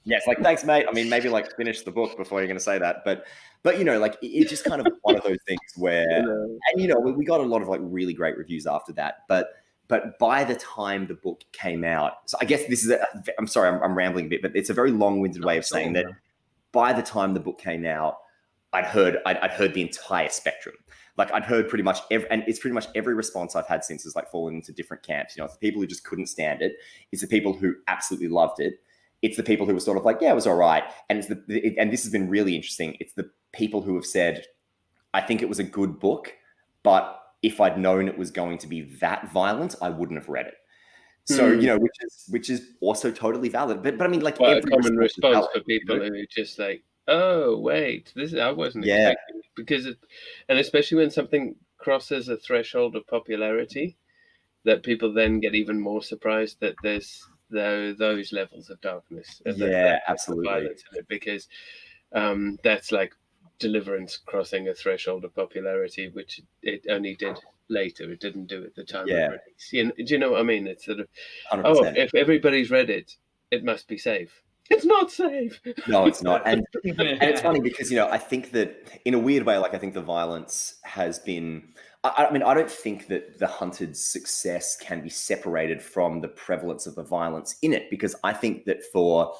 Yes, like, thanks, mate. I mean, maybe, like, finish the book before you're going to say that. But like, it's just kind of one of those things where, and, we got a lot of, like, really great reviews after that. But by the time the book came out, so I guess this is, I'm sorry, I'm rambling a bit, but it's a very long-winded way of saying that by the time the book came out, I'd heard the entire spectrum. Like, I'd heard pretty much and it's pretty much every response I've had since has, like, fallen into different camps. It's the people who just couldn't stand it. It's the people who absolutely loved it. It's the people who were sort of like, yeah, it was all right. And and this has been really interesting. It's the people who have said, I think it was a good book, but if I'd known it was going to be that violent, I wouldn't have read it. So, which is also totally valid. But I mean, like, every common response for people who are just like, oh, wait, I wasn't expecting it. Because and especially when something crosses a threshold of popularity, that people then get even more surprised that there's those levels of darkness. Absolutely. Violence in it, because that's like Deliverance crossing a threshold of popularity, which it only did later. It didn't do at the time of release. Do you know what I mean? It's sort of 100%. If everybody's read it, it must be safe. It's not safe. No, it's not. And it's funny because, I think that in a weird way, like, I think the violence has been, I mean, I don't think that The Hunted's success can be separated from the prevalence of the violence in it, because I think that for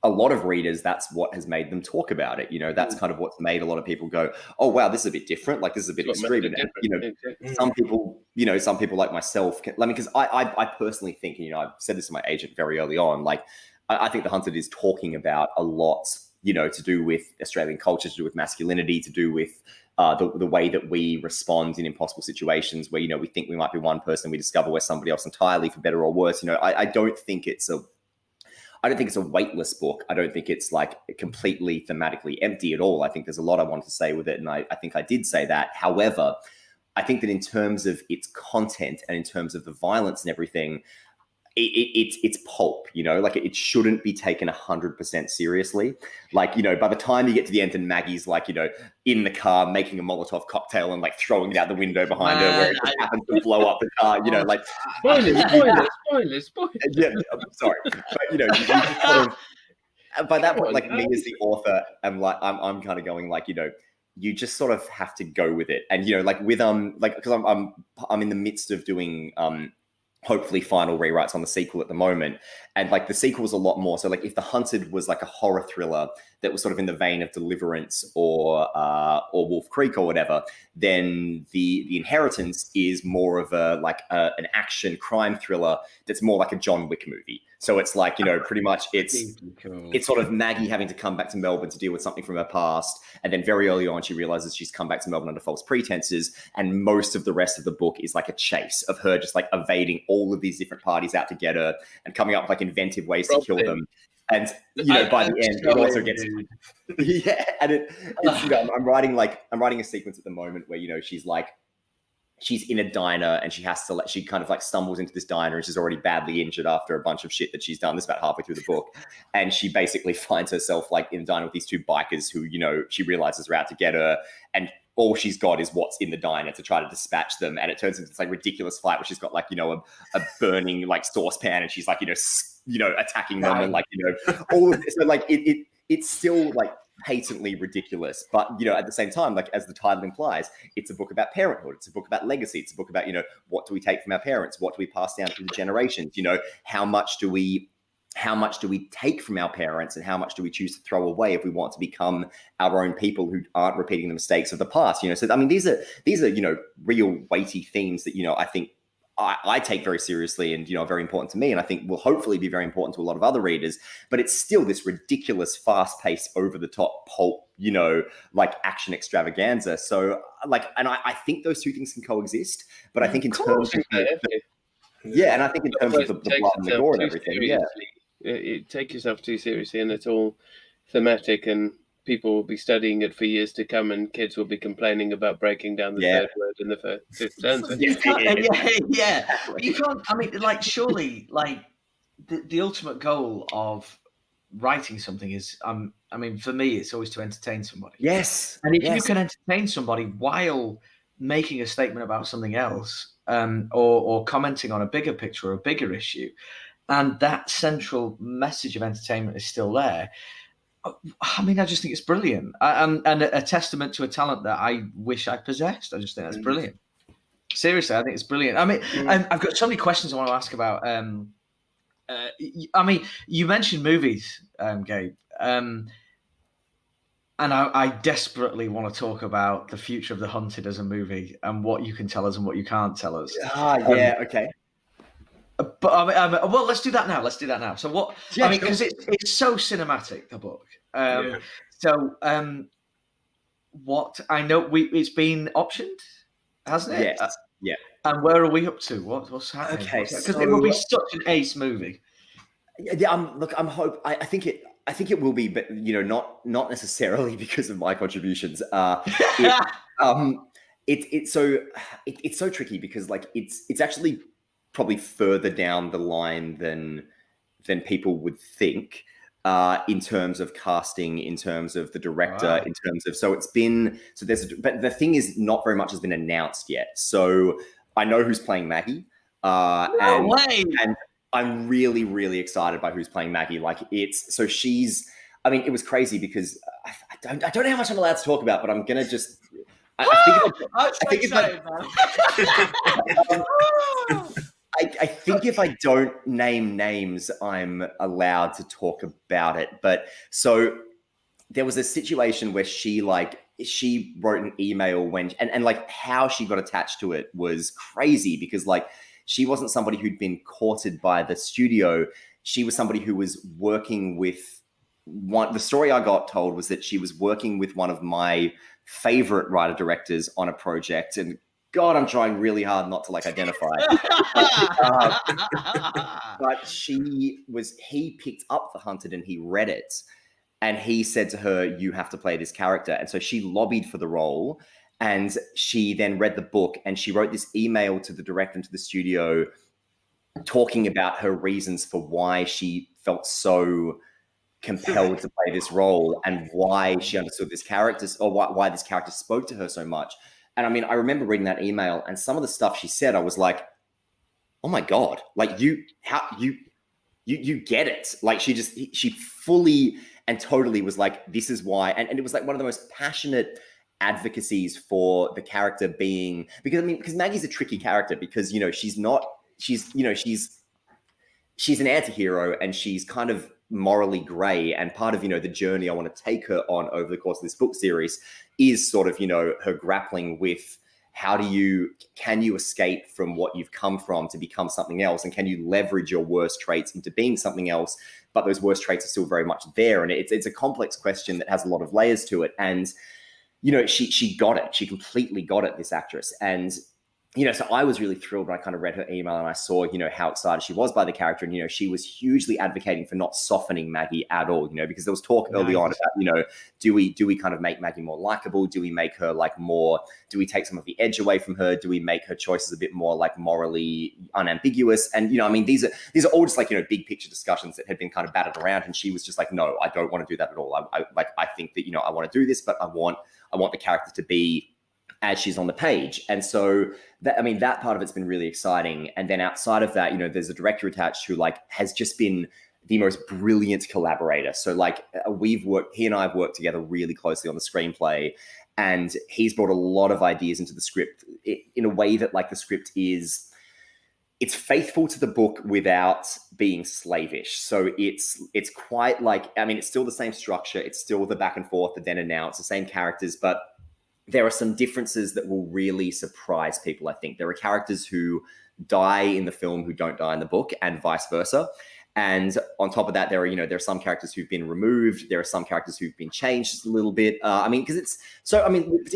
a lot of readers, that's what has made them talk about it. That's kind of what's made a lot of people go, oh, wow, this is a bit different. Like, this is a bit extreme. And, some people, like myself, because I personally think, I've said this to my agent very early on, like, I think The Hunted is talking about a lot, to do with Australian culture, to do with masculinity, to do with the way that we respond in impossible situations where, we think we might be one person, we discover we're somebody else entirely, for better or worse. I don't think it's a weightless book. I don't think it's, like, completely thematically empty at all. I think there's a lot I wanted to say with it, and I think I did say that. However, I think that in terms of its content and in terms of the violence and everything, it's pulp, you know, like it shouldn't be taken 100% seriously. Like, you know, by the time you get to the end and Maggie's like, you know, in the car making a Molotov cocktail and like throwing it out the window behind her where it just happens to blow up the car, you know, like spoilers. Yeah, I'm sorry, but you know, you just sort of, by that point, like me as the author, I'm kind of going like, you know, you just sort of have to go with it, and you know, like with like because I'm in the midst of doing hopefully final rewrites on the sequel at the moment, and like the sequel's a lot more. So like if The Hunted was like a horror thriller that was sort of in the vein of Deliverance or Wolf Creek or whatever, then the Inheritance is more of a like an action crime thriller that's more like a John Wick movie. So it's like, you know, pretty much it's sort of Maggie having to come back to Melbourne to deal with something from her past. And then very early on, she realizes she's come back to Melbourne under false pretenses. And most of the rest of the book is like a chase of her just like evading all of these different parties out to get her and coming up with like inventive ways to kill them. And, you know, by the end, it also gets... Yeah, and it's, you know, I'm writing a sequence at the moment where, you know, she's in a diner and she kind of like stumbles into this diner and she's already badly injured after a bunch of shit that she's done. This about halfway through the book. And she basically finds herself like in a diner with these two bikers who, you know, she realizes are out to get her. And all she's got is what's in the diner to try to dispatch them. And it turns into this like ridiculous fight where she's got like, you know, a burning like saucepan and she's like, you know, attacking them and like, you know, all of this. So like it's still like patently ridiculous, but you know, at the same time, like as the title implies, it's a book about parenthood, it's a book about legacy, it's a book about, you know, what do we take from our parents, what do we pass down through the generations, you know, how much do we take from our parents and how much do we choose to throw away if we want to become our own people who aren't repeating the mistakes of the past, you know. So I mean, these are you know, real weighty themes that, you know, I think I take very seriously and, you know, are very important to me, and I think will hopefully be very important to a lot of other readers. But it's still this ridiculous, fast-paced, over-the-top pulp, you know, like action extravaganza. So, like, and I think those two things can coexist. But I think in terms of and I think in terms of the blood and the gore and everything, you take yourself too seriously, and it's all thematic and people will be studying it for years to come, and kids will be complaining about breaking down the third word in the fifth sentence. Yeah. You can't. I mean, like, surely, like the ultimate goal of writing something is, I mean, for me, it's always to entertain somebody. Yes. And if you can entertain somebody while making a statement about something else, or commenting on a bigger picture or a bigger issue, and that central message of entertainment is still there. I mean, I just think it's brilliant, and a testament to a talent that I wish I possessed. I just think that's brilliant. Seriously, I think it's brilliant. I mean, I've got so many questions I want to ask about. I mean, you mentioned movies, Gabe, and I desperately want to talk about the future of The Hunted as a movie and what you can tell us and what you can't tell us. Okay. But well, let's do that now. So what? I mean, because it's so cinematic, the book. So what I know, it's been optioned, hasn't it? Yes. Yeah. And where are we up to? What's happening? Okay, because it will be such an ace movie. Yeah. I think it will be, but you know, not necessarily because of my contributions. It's so tricky because like it's actually probably further down the line than people would think, in terms of casting, in terms of the director, in terms of, but the thing is, not very much has been announced yet. So I know who's playing Maggie, and I'm really, really excited by who's playing Maggie. Like she's, I mean, it was crazy because I don't know how much I'm allowed to talk about, but I'm going to just, I think if I don't name names, I'm allowed to talk about it. But so there was a situation where she wrote an email and like how she got attached to it was crazy because like she wasn't somebody who'd been courted by the studio. She was somebody who was working with the story I got told was that she was working with one of my favorite writer directors on a project, and God, I'm trying really hard not to like identify. But he picked up The Hunted and he read it and he said to her, you have to play this character. And so she lobbied for the role and she then read the book and she wrote this email to the director and to the studio talking about her reasons for why she felt so compelled to play this role and why she understood this character, or why this character spoke to her so much. And I mean, I remember reading that email, and some of the stuff she said, I was like, oh my God, like you get it. Like she fully and totally was like, this is why. And it was like one of the most passionate advocacies for the character being, because Maggie's a tricky character, because, you know, she's an anti-hero, and she's kind of morally gray. And part of, you know, the journey I want to take her on over the course of this book series is sort of, you know, her grappling with can you escape from what you've come from to become something else? And can you leverage your worst traits into being something else? But those worst traits are still very much there. And it's a complex question that has a lot of layers to it. And, you know, she got it. She completely got it, this actress. And, you know, so I was really thrilled when I kind of read her email and I saw, you know, how excited she was by the character. And, you know, she was hugely advocating for not softening Maggie at all, you know, because there was talk early on about, you know, do we kind of make Maggie more likable? Do we make her like more, do we take some of the edge away from her? Do we make her choices a bit more like morally unambiguous? And, you know, I mean, these are all just like, you know, big picture discussions that had been kind of batted around. And she was just like, no, I don't want to do that at all. I think that, you know, I want to do this, but I want the character to be as she's on the page. And so that part of it's been really exciting. And then outside of that, you know, there's a director attached who like has just been the most brilliant collaborator. So like he and I have worked together really closely on the screenplay, and he's brought a lot of ideas into the script in a way that like the script it's faithful to the book without being slavish. So it's quite like, I mean, it's still the same structure. It's still the back and forth, the then and now. It's the same characters, but there are some differences that will really surprise people, I think. There are characters who die in the film who don't die in the book, and vice versa. And on top of that, there are some characters who've been removed. There are some characters who've been changed just a little bit. Particularly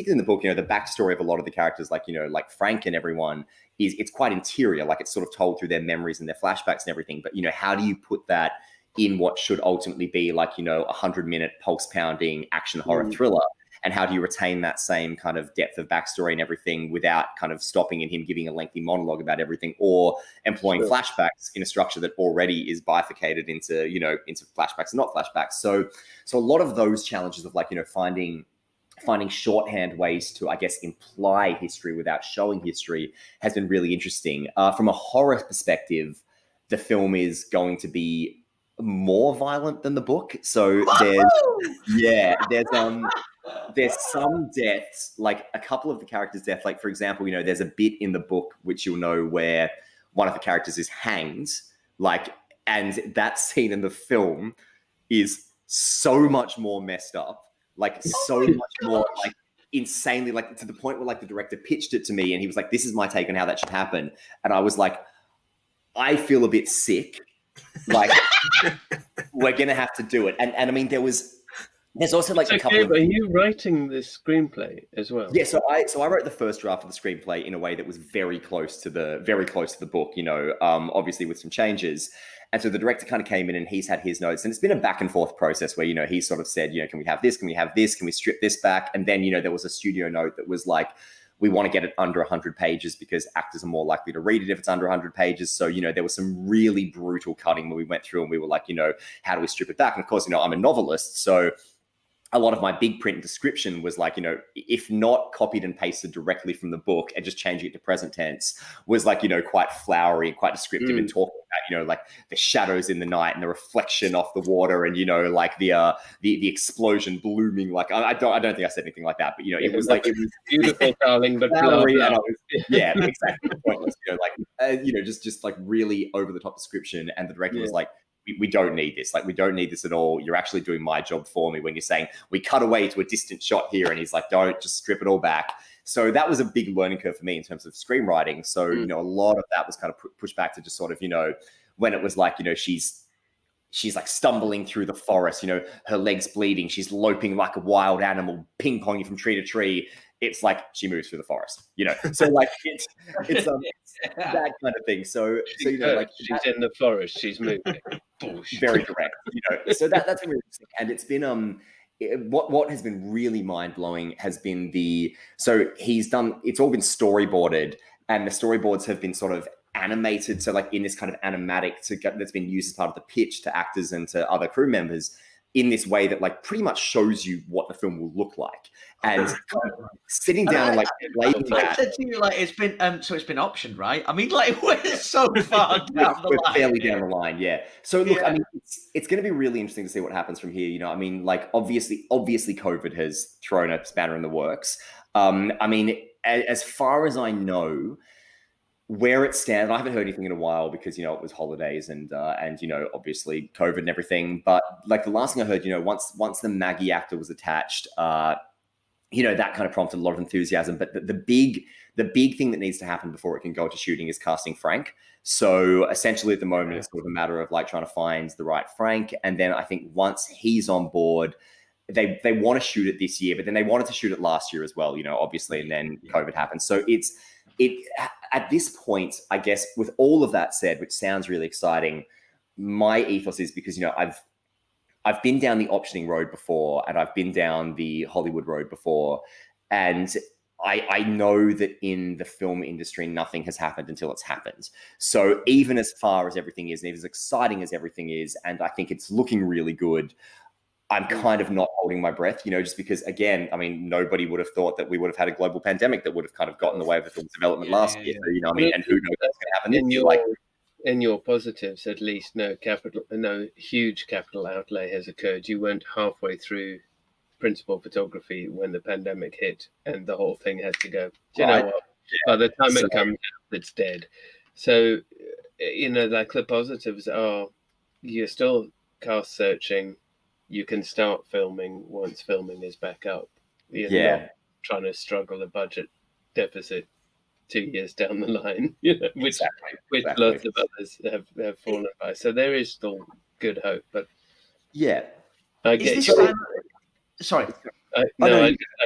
in the book, you know, the backstory of a lot of the characters, like, you know, like Frank and everyone, it's quite interior. Like, it's sort of told through their memories and their flashbacks and everything. But, you know, how do you put that in what should ultimately be like, you know, 100-minute pulse-pounding action horror thriller? And how do you retain that same kind of depth of backstory and everything without kind of stopping in him giving a lengthy monologue about everything, or employing flashbacks in a structure that already is bifurcated into flashbacks and not flashbacks. So a lot of those challenges of like, you know, finding shorthand ways to, I guess, imply history without showing history has been really interesting. From a horror perspective, the film is going to be more violent than the book. So there's some deaths, like a couple of the characters' death. Like, for example, you know, there's a bit in the book, which you'll know, where one of the characters is hanged, like, and that scene in the film is so much more messed up, like so much more like insanely, like to the point where like the director pitched it to me and he was like, this is my take on how that should happen. And I was like, I feel a bit sick. Like, we're going to have to do it. And I mean, there's also like a couple of... Are you writing this screenplay as well? Yeah, so I wrote the first draft of the screenplay in a way that was very close to the book, you know, obviously with some changes. And so the director kind of came in and he's had his notes, and it's been a back and forth process where, you know, he sort of said, you know, can we have this? Can we have this? Can we strip this back? And then, you know, there was a studio note that was like, we want to get it under 100 pages because actors are more likely to read it if it's under 100 pages. So, you know, there was some really brutal cutting where we went through and we were like, you know, how do we strip it back? And of course, you know, I'm a novelist, so a lot of my big print description was like, you know, if not copied and pasted directly from the book and just changing it to present tense, was like, you know, quite flowery and quite descriptive and talking about, you know, like the shadows in the night and the reflection off the water and, you know, like the explosion blooming. Like, I don't think I said anything like that, but, you know, it was beautiful, darling, but flowery, and I was, yeah, exactly, pointless, you know, like, you know, just like really over the top description. And the director was like, we don't need this. Like, we don't need this at all. You're actually doing my job for me when you're saying we cut away to a distant shot here. And he's like, don't, just strip it all back. So that was a big learning curve for me in terms of screenwriting. So, you know, a lot of that was kind of pushed back to just sort of, you know, when it was like, you know, she's like stumbling through the forest, you know, her legs bleeding. She's loping like a wild animal, ping-ponging from tree to tree. It's like she moves through the forest, you know. So like it's that kind of thing. So you know, like she's in the forest, she's moving. Very direct, you know. So that's really interesting. And it's been what has been really mind blowing has been it's all been storyboarded, and the storyboards have been sort of animated, so like in this kind of animatic that's been used as part of the pitch to actors and to other crew members in this way that like pretty much shows you what the film will look like, and kind of sitting down and like playing that. I said to you, like, it's been optioned, right? I mean, like, we're so far down the line. We're fairly down the line, yeah. So look, I mean, it's going to be really interesting to see what happens from here. You know, I mean, like obviously COVID has thrown a spanner in the works. I mean, as far as I know, where it stands, I haven't heard anything in a while because, you know, it was holidays and you know, obviously COVID and everything. But like the last thing I heard, you know, once the Maggie actor was attached, you know, that kind of prompted a lot of enthusiasm. But the big thing that needs to happen before it can go into shooting is casting Frank. So essentially at the moment, it's sort of a matter of like trying to find the right Frank. And then I think once he's on board, they want to shoot it this year, but then they wanted to shoot it last year as well, you know, obviously. And then COVID happened. So at this point, I guess, with all of that said, which sounds really exciting, my ethos is because, you know, I've been down the optioning road before and I've been down the Hollywood road before. And I know that in the film industry, nothing has happened until it's happened. So even as far as everything is, and even as exciting as everything is, and I think it's looking really good, I'm kind of not holding my breath, you know, just because, again, I mean, nobody would have thought that we would have had a global pandemic that would have kind of gotten in the way of the film's development last year. So, you know, I mean, and who knows what's going to happen this year. In your positives, at least, no huge capital outlay has occurred. You went halfway through principal photography when the pandemic hit, and the whole thing had to go. Do you know what? By the time it comes out, it's dead. So, you know, like the positives are, you're still cast searching. You can start filming once filming is back up. You're not trying to struggle a budget deficit 2 years down the line, you know, which lots of others have fallen by. So there is still good hope. But I get I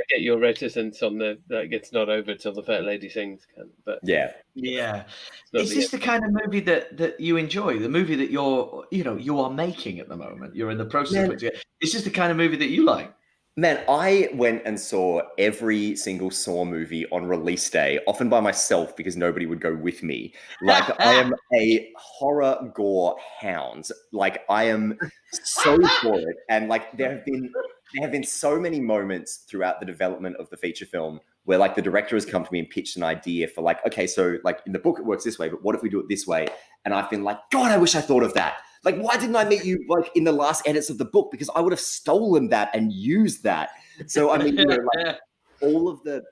get your reticence on the like it's not over till the fat lady sings. But is this the kind of movie that you enjoy? The movie that you are making at the moment. You're in the process of putting together. Is this the kind of movie that you like? Man, I went and saw every single Saw movie on release day, often by myself because nobody would go with me. Like, I am a horror gore hound. Like, I am so for it. And like, there have been so many moments throughout the development of the feature film where like the director has come to me and pitched an idea for like, okay, so like in the book it works this way, but what if we do it this way? And I've been like, God, I wish I thought of that. Like, why didn't I meet you like in the last edits of the book? Because I would have stolen that and used that. So I mean, you know, like all of the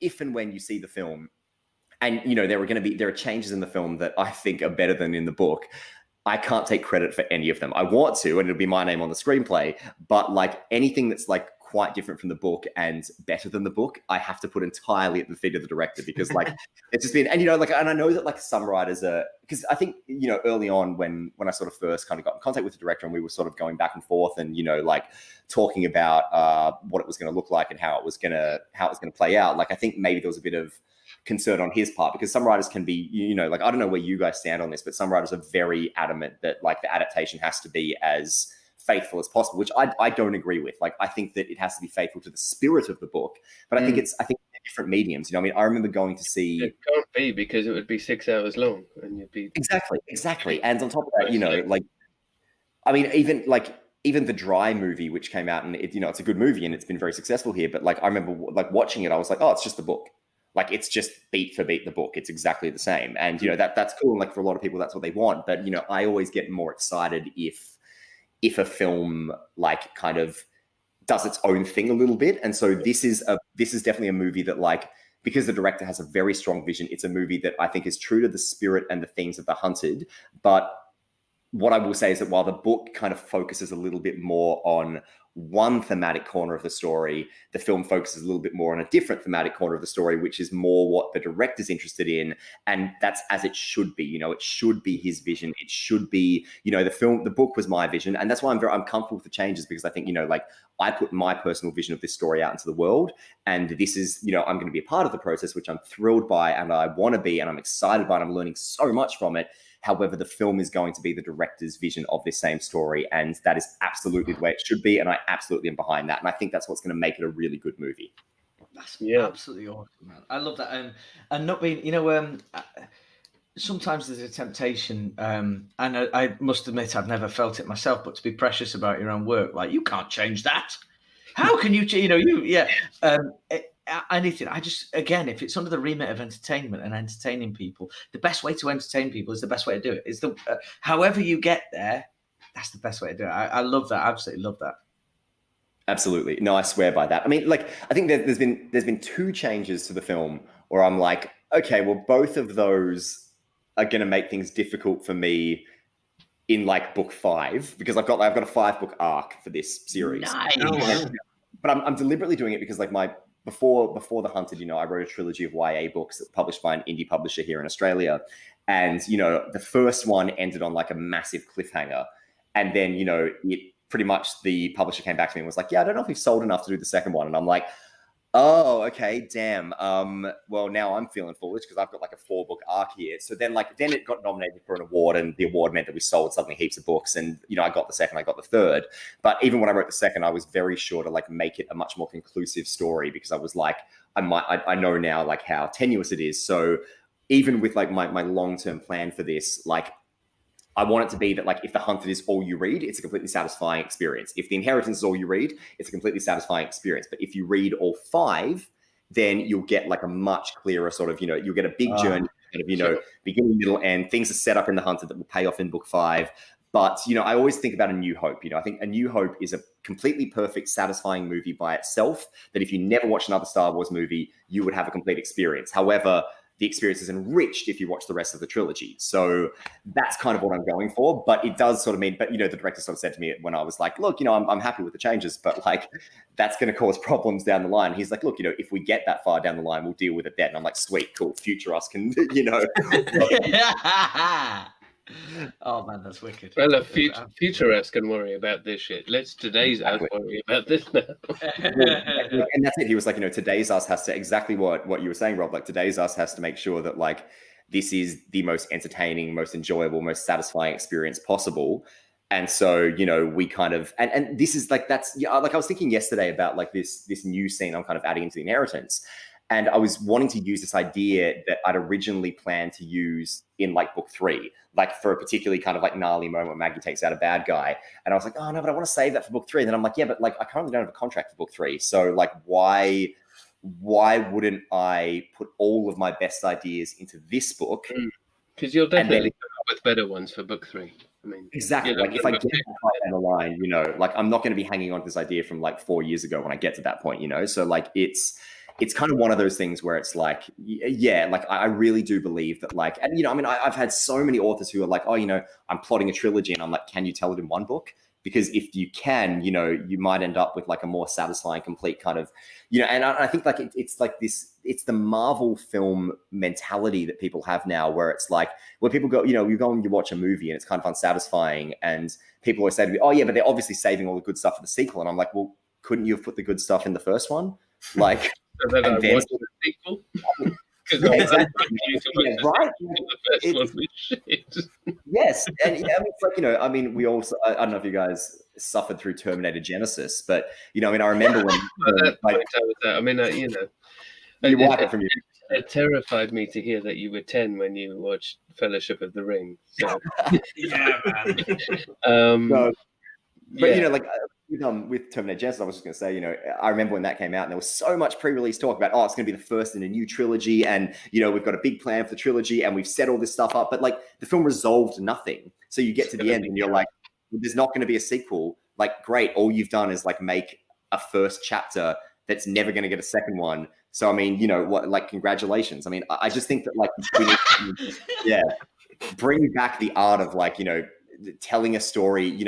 if and when you see the film, and you know there are changes in the film that I think are better than in the book. I can't take credit for any of them. I want to, and it'll be my name on the screenplay. But like anything that's like quite different from the book and better than the book, I have to put entirely at the feet of the director because like it's just been, and you know, like, and I know that like some writers are, because I think, you know, early on when I sort of first kind of got in contact with the director and we were sort of going back and forth and, you know, like talking about what it was going to look like and how it was going to play out. Like, I think maybe there was a bit of concern on his part because some writers can be, you know, like, I don't know where you guys stand on this, but some writers are very adamant that like the adaptation has to be as faithful as possible, which I don't agree with. Like, I think that it has to be faithful to the spirit of the book, but I think they're different mediums. You know, I mean, I remember going to see. It can't be because it would be 6 hours long, and you'd be exactly. And on top of that, you know, like, I mean, even the Dry movie, which came out, and it, you know, it's a good movie and it's been very successful here. But like, I remember like watching it, I was like, oh, it's just the book. Like, it's just beat for beat the book. It's exactly the same, and you know that's cool. And like for a lot of people, that's what they want. But you know, I always get more excited if a film like kind of does its own thing a little bit. And so this is definitely a movie that like, because the director has a very strong vision, it's a movie that I think is true to the spirit and the themes of The Hunted. But what I will say is that while the book kind of focuses a little bit more on one thematic corner of the story, the film focuses a little bit more on a different thematic corner of the story, which is more what the director's interested in. And that's as it should be. You know, it should be his vision. It should be, you know, the book was my vision. And that's why I'm comfortable with the changes, because I think, you know, like I put my personal vision of this story out into the world. And this is, you know, I'm going to be a part of the process, which I'm thrilled by and I want to be, and I'm excited by, and I'm learning so much from it. However, the film is going to be the director's vision of this same story, and that is absolutely the way it should be, and I absolutely am behind that. And I think that's what's going to make it a really good movie. That's absolutely awesome, man. I love that. And not being, you know, sometimes there's a temptation, and I must admit I've never felt it myself, but to be precious about your own work, like you can't change that. How can you? Anything. I just, again, if it's under the remit of entertainment and entertaining people, the best way to entertain people is the best way to do it. Is however you get there, that's the best way to do it. I love that. I absolutely love that. Absolutely. No, I swear by that. I mean, like, I think there's been two changes to the film where I'm like, okay, well, both of those are going to make things difficult for me in like book 5, because I've got a 5-book arc for this series. Nice. But I'm deliberately doing it because like before The Hunted, I wrote a trilogy of YA books that were published by an indie publisher here in Australia. And, the first one ended on like a massive cliffhanger. And then, it pretty much, the publisher came back to me and was like, yeah, I don't know if we've sold enough to do the second one. And I'm like, oh, okay, damn. Well, now I'm feeling foolish because I've got like a 4-book arc here. So then it got nominated for an award, and the award meant that we sold suddenly heaps of books. And, I got the second, I got the third. But even when I wrote the second, I was very sure to like make it a much more conclusive story, because I was like, I know now like how tenuous it is. So even with like my long-term plan for this, like, I want it to be that like if The Hunted is all you read, it's a completely satisfying experience. If The Inheritance is all you read, it's a completely satisfying experience. But if you read all 5, then you'll get like a much clearer sort of, you'll get a big journey, beginning, middle, end. Things are set up in The Hunted that will pay off in book 5. But, I always think about A New Hope. I think A New Hope is a completely perfect, satisfying movie by itself, that if you never watch another Star Wars movie, you would have a complete experience. However, the experience is enriched if you watch the rest of the trilogy. So that's kind of what I'm going for. But it does sort of mean, but, the director sort of said to me when I was like, look, I'm happy with the changes, but like, that's going to cause problems down the line. He's like, look, if we get that far down the line, we'll deal with it then. And I'm like, sweet, cool. Future us can, Oh man, that's wicked. Well, future us can worry about this shit. Let's today's us worry about this now. And that's it. He was like, today's us has to, exactly what you were saying, Rob. Like, today's us has to make sure that like this is the most entertaining, most enjoyable, most satisfying experience possible. And so, we kind of, and this is like, that's, like I was thinking yesterday about like this new scene I'm kind of adding into The Inheritance. And I was wanting to use this idea that I'd originally planned to use in like book 3, like for a particularly kind of like gnarly moment where Maggie takes out a bad guy. And I was like, oh no, but I want to save that for book 3. And then I'm like, yeah, but like I currently don't have a contract for book 3. So like, why wouldn't I put all of my best ideas into this book? Because you'll definitely come up with better ones for book 3. I mean, exactly. Like if I get that down the line, like I'm not going to be hanging on to this idea from like 4 years ago when I get to that point, So like it's kind of one of those things where it's like, yeah, like I really do believe that like, and I've had so many authors who are like, oh, I'm plotting a trilogy, and I'm like, can you tell it in one book? Because if you can, you might end up with like a more satisfying, complete kind of, and I think like it's like this, it's the Marvel film mentality that people have now, where it's like, where people go, you go and you watch a movie and it's kind of unsatisfying, and people always say to me, oh yeah, but they're obviously saving all the good stuff for the sequel. And I'm like, well, couldn't you have put the good stuff in the first one? Like, so that I watched the sequel? Exactly. Yeah, right? Yes. And it's like, we also, I don't know if you guys suffered through Terminator Genesis, but, I remember when... you watched it from you. It terrified me to hear that you were 10 when you watched Fellowship of the Ring. So. Yeah, man. But, like... with Terminator Genesis, I was just going to say, I remember when that came out and there was so much pre-release talk about, it's going to be the first in a new trilogy. And, we've got a big plan for the trilogy and we've set all this stuff up. But like the film resolved nothing. So you get to the end and you're like, there's not going to be a sequel. Like, great. All you've done is like make a first chapter that's never going to get a second one. So, I mean, what, like, congratulations. I mean, I just think that like, we need to, bring back the art of like, telling a story,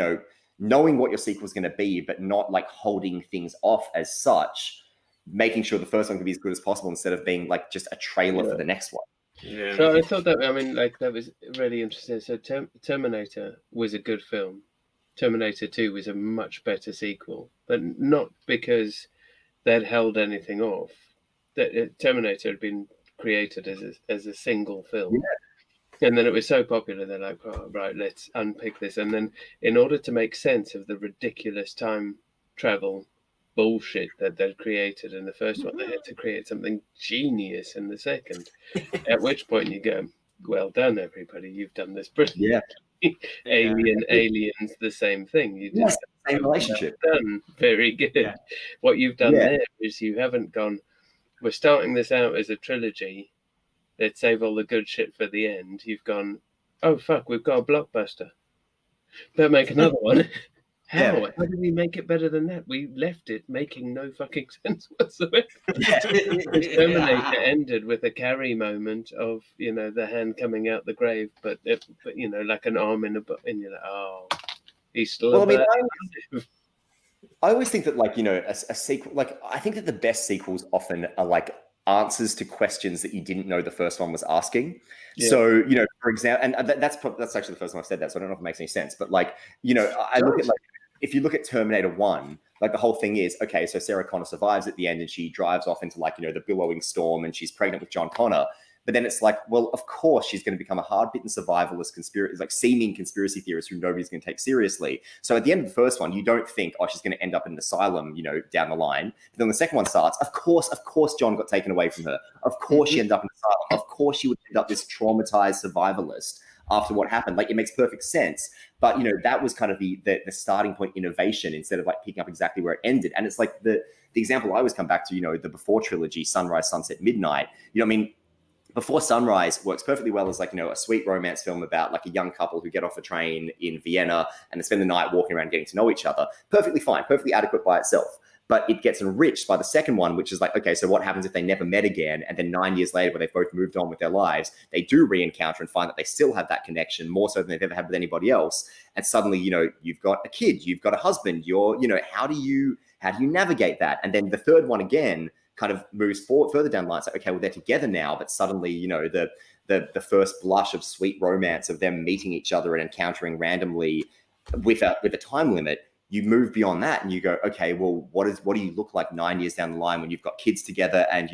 knowing what your sequel is going to be, but not like holding things off as such, making sure the first one can be as good as possible instead of being like just a trailer for the next one. Yeah. So I thought that, that was really interesting. So Terminator was a good film. Terminator 2 was a much better sequel, but not because they'd held anything off. Terminator had been created as a single film. Yeah. And then it was so popular, they're like, oh, right, let's unpick this. And then in order to make sense of the ridiculous time travel bullshit that they'd created in the first one, they had to create something genius in the second. At which point you go, well done, everybody. You've done this brilliantly. Yeah. Aliens, the same thing. You did same relationship. Well done. Very good. Yeah. What you've done there is you haven't gone, we're starting this out as a trilogy. Let's save all the good shit for the end. You've gone, oh, fuck, we've got a blockbuster. Better make another one. How? How did we make it better than that? We left it making no fucking sense whatsoever. Terminator ended with a Carrie moment of, the hand coming out the grave, but like an arm in a butt, and you're like, oh, he's still alive. I always think that, a sequel, I think that the best sequels often are answers to questions that you didn't know the first one was asking. Yeah. So, for example, and that's actually the first time I've said that, so I don't know if it makes any sense, but I look at if you look at Terminator 1, the whole thing is, okay, so Sarah Connor survives at the end and she drives off into the billowing storm and she's pregnant with John Connor. But then it's well, of course she's going to become a hard-bitten survivalist seeming conspiracy theorist who nobody's going to take seriously. So at the end of the first one, you don't think, oh, she's going to end up in an asylum, down the line. But then the second one starts, of course John got taken away from her. Of course she ended up in an asylum. Of course she would end up this traumatized survivalist after what happened. It makes perfect sense. But, that was kind of the starting point innovation instead of picking up exactly where it ended. And it's the example I always come back to, the Before trilogy, Sunrise, Sunset, Midnight. Before Sunrise works perfectly well as a sweet romance film about a young couple who get off a train in Vienna and they spend the night walking around getting to know each other. Perfectly fine, perfectly adequate by itself. But it gets enriched by the second one, which is okay, so what happens if they never met again? And then 9 years later, where they've both moved on with their lives, they do re-encounter and find that they still have that connection more so than they've ever had with anybody else. And suddenly, you've got a kid, you've got a husband, how do you navigate that? And then the third one again kind of moves forward further down the line. It's okay, well, they're together now, but suddenly, the first blush of sweet romance of them meeting each other and encountering randomly with a time limit, you move beyond that and you go, okay, well, what do you look like 9 years down the line when you've got kids together and,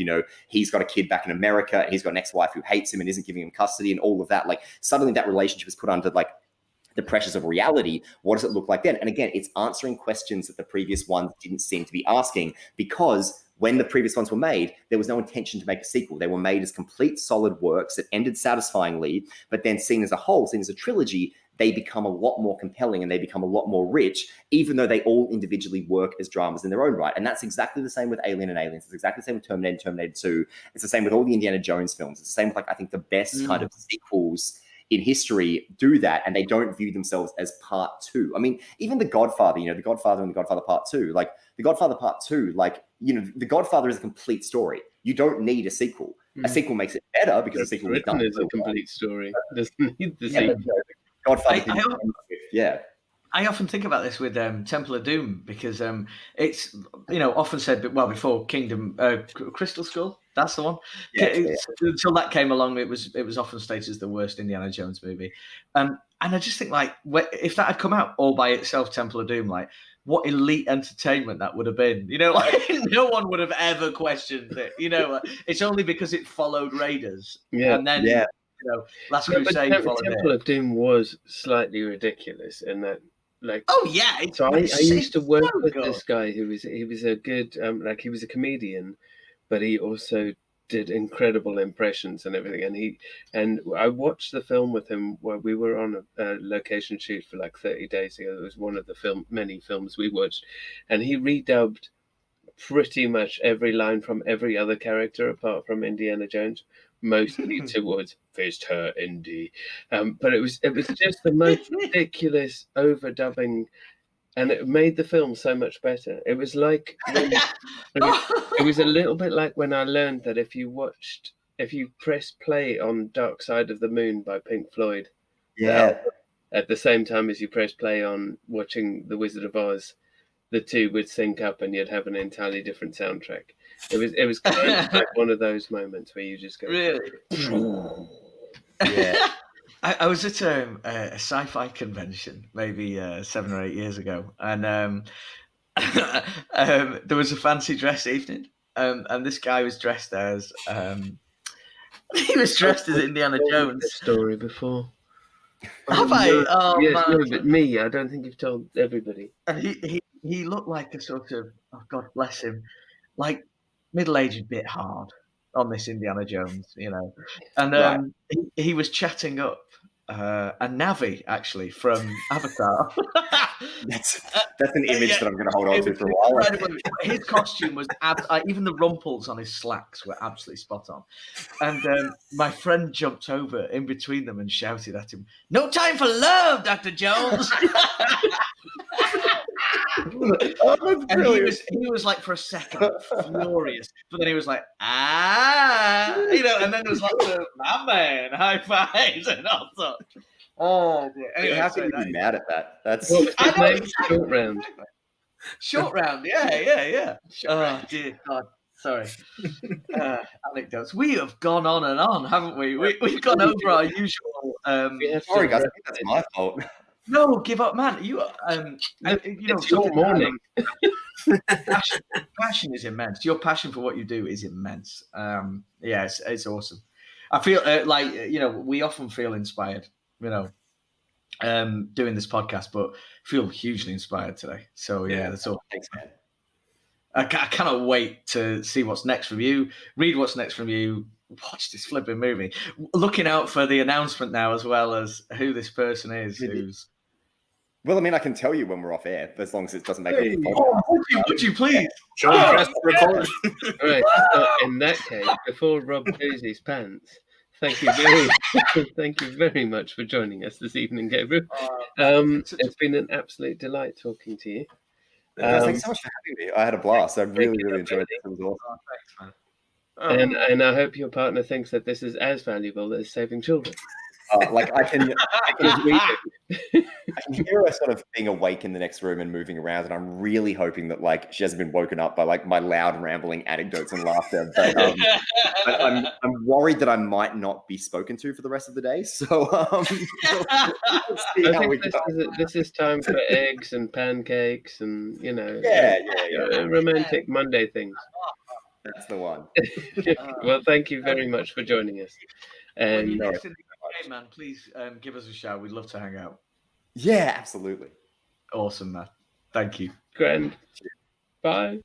he's got a kid back in America and he's got an ex-wife who hates him and isn't giving him custody and all of that. Suddenly that relationship is put under the pressures of reality. What does it look like then? And again, it's answering questions that the previous ones didn't seem to be asking, because when the previous ones were made, there was no intention to make a sequel. They were made as complete solid works that ended satisfyingly, but then seen as a whole, seen as a trilogy, they become a lot more compelling and they become a lot more rich, even though they all individually work as dramas in their own right. And that's exactly the same with Alien and Aliens. It's exactly the same with Terminator and Terminator 2. It's the same with all the Indiana Jones films. It's the same with I think the best kind of sequels in history do that, and they don't view themselves as part two. I mean, even The Godfather, The Godfather and The Godfather Part 2, The Godfather Part 2, The Godfather is a complete story. You don't need a sequel. A sequel makes it better because a sequel is done. Is a complete story. Doesn't need the sequel. Godfather. I often think about this with Temple of Doom, because it's often said, before Kingdom, Crystal Skull, that's the one. Until that came along, it was often stated as the worst Indiana Jones movie, and I just think if that had come out all by itself, Temple of Doom, what elite entertainment that would have been. No one would have ever questioned it. It's only because it followed Raiders, and then Last Crusade followed it. Temple of Doom was slightly ridiculous in that. So I used to work with this guy who was a good he was a comedian, but he also did incredible impressions and everything. And I watched the film with him where we were on a location shoot for 30 days ago. It was one of the many films we watched, and he redubbed pretty much every line from every other character apart from Indiana Jones, mostly towards "Fist her, Indy," but it was just the most ridiculous overdubbing, and it made the film so much better. It was it was a little bit like when I learned that if you press play on "Dark Side of the Moon" by Pink Floyd, at the same time as you press play on watching The Wizard of Oz, the two would sync up and you'd have an entirely different soundtrack. It was kind of like one of those moments where you just go, really? Yeah. I was at a sci-fi convention maybe 7 or 8 years ago, and there was a fancy dress evening, and this guy was dressed as Indiana Jones. Story before. Have I? Oh, yes, man. No, but me, I don't think you've told everybody. And he looked like a sort of, oh God bless him, middle-aged, bit hard. on this Indiana Jones, and he was chatting up a Navi actually from Avatar. That's an image that I'm going to hold on to for a while. His costume was even the rumples on his slacks were absolutely spot on. And my friend jumped over in between them and shouted at him, "No time for love, Dr. Jones." And he was like, for a second, furious, but then he was like, and then there was lots of my man high fives and all sorts. Oh dear. Anyway, how can you be mad at that? That's Short Round. Short Round, yeah. Oh dear God, sorry. Anecdotes. We have gone on and on, haven't we? We've gone over our usual. Sorry, guys. I think that's my fault. No, give up, man. It's your morning. Passion is immense. Your passion for what you do is immense. It's awesome. I feel we often feel inspired, doing this podcast, but feel hugely inspired today. So that's all. Thanks, man. I cannot wait to see what's next from you. Read what's next from you. Watch this flipping movie. Looking out for the announcement now, as well as who this person is. Well, I mean, I can tell you when we're off air, as long as it doesn't make any would you please? Press record. All right. So in that case, before Rob goes his pants, thank you very much for joining us this evening, Gabriel. It's been an absolute delight talking to you. Thanks so much for having me. I had a blast. I really enjoyed it. It was awesome. Thanks, man. And I hope your partner thinks that this is as valuable as saving children. I can hear her sort of being awake in the next room and moving around, and I'm really hoping that she hasn't been woken up by my loud rambling anecdotes and laughter. But I'm worried that I might not be spoken to for the rest of the day. So let's see how we go. This is time for eggs and pancakes and romantic Monday things. That's the one. Well, thank you very much for joining us. When you're next in the UK, man, please give us a shout. We'd love to hang out. Yeah, absolutely. Awesome, man. Thank you. Grand. Bye.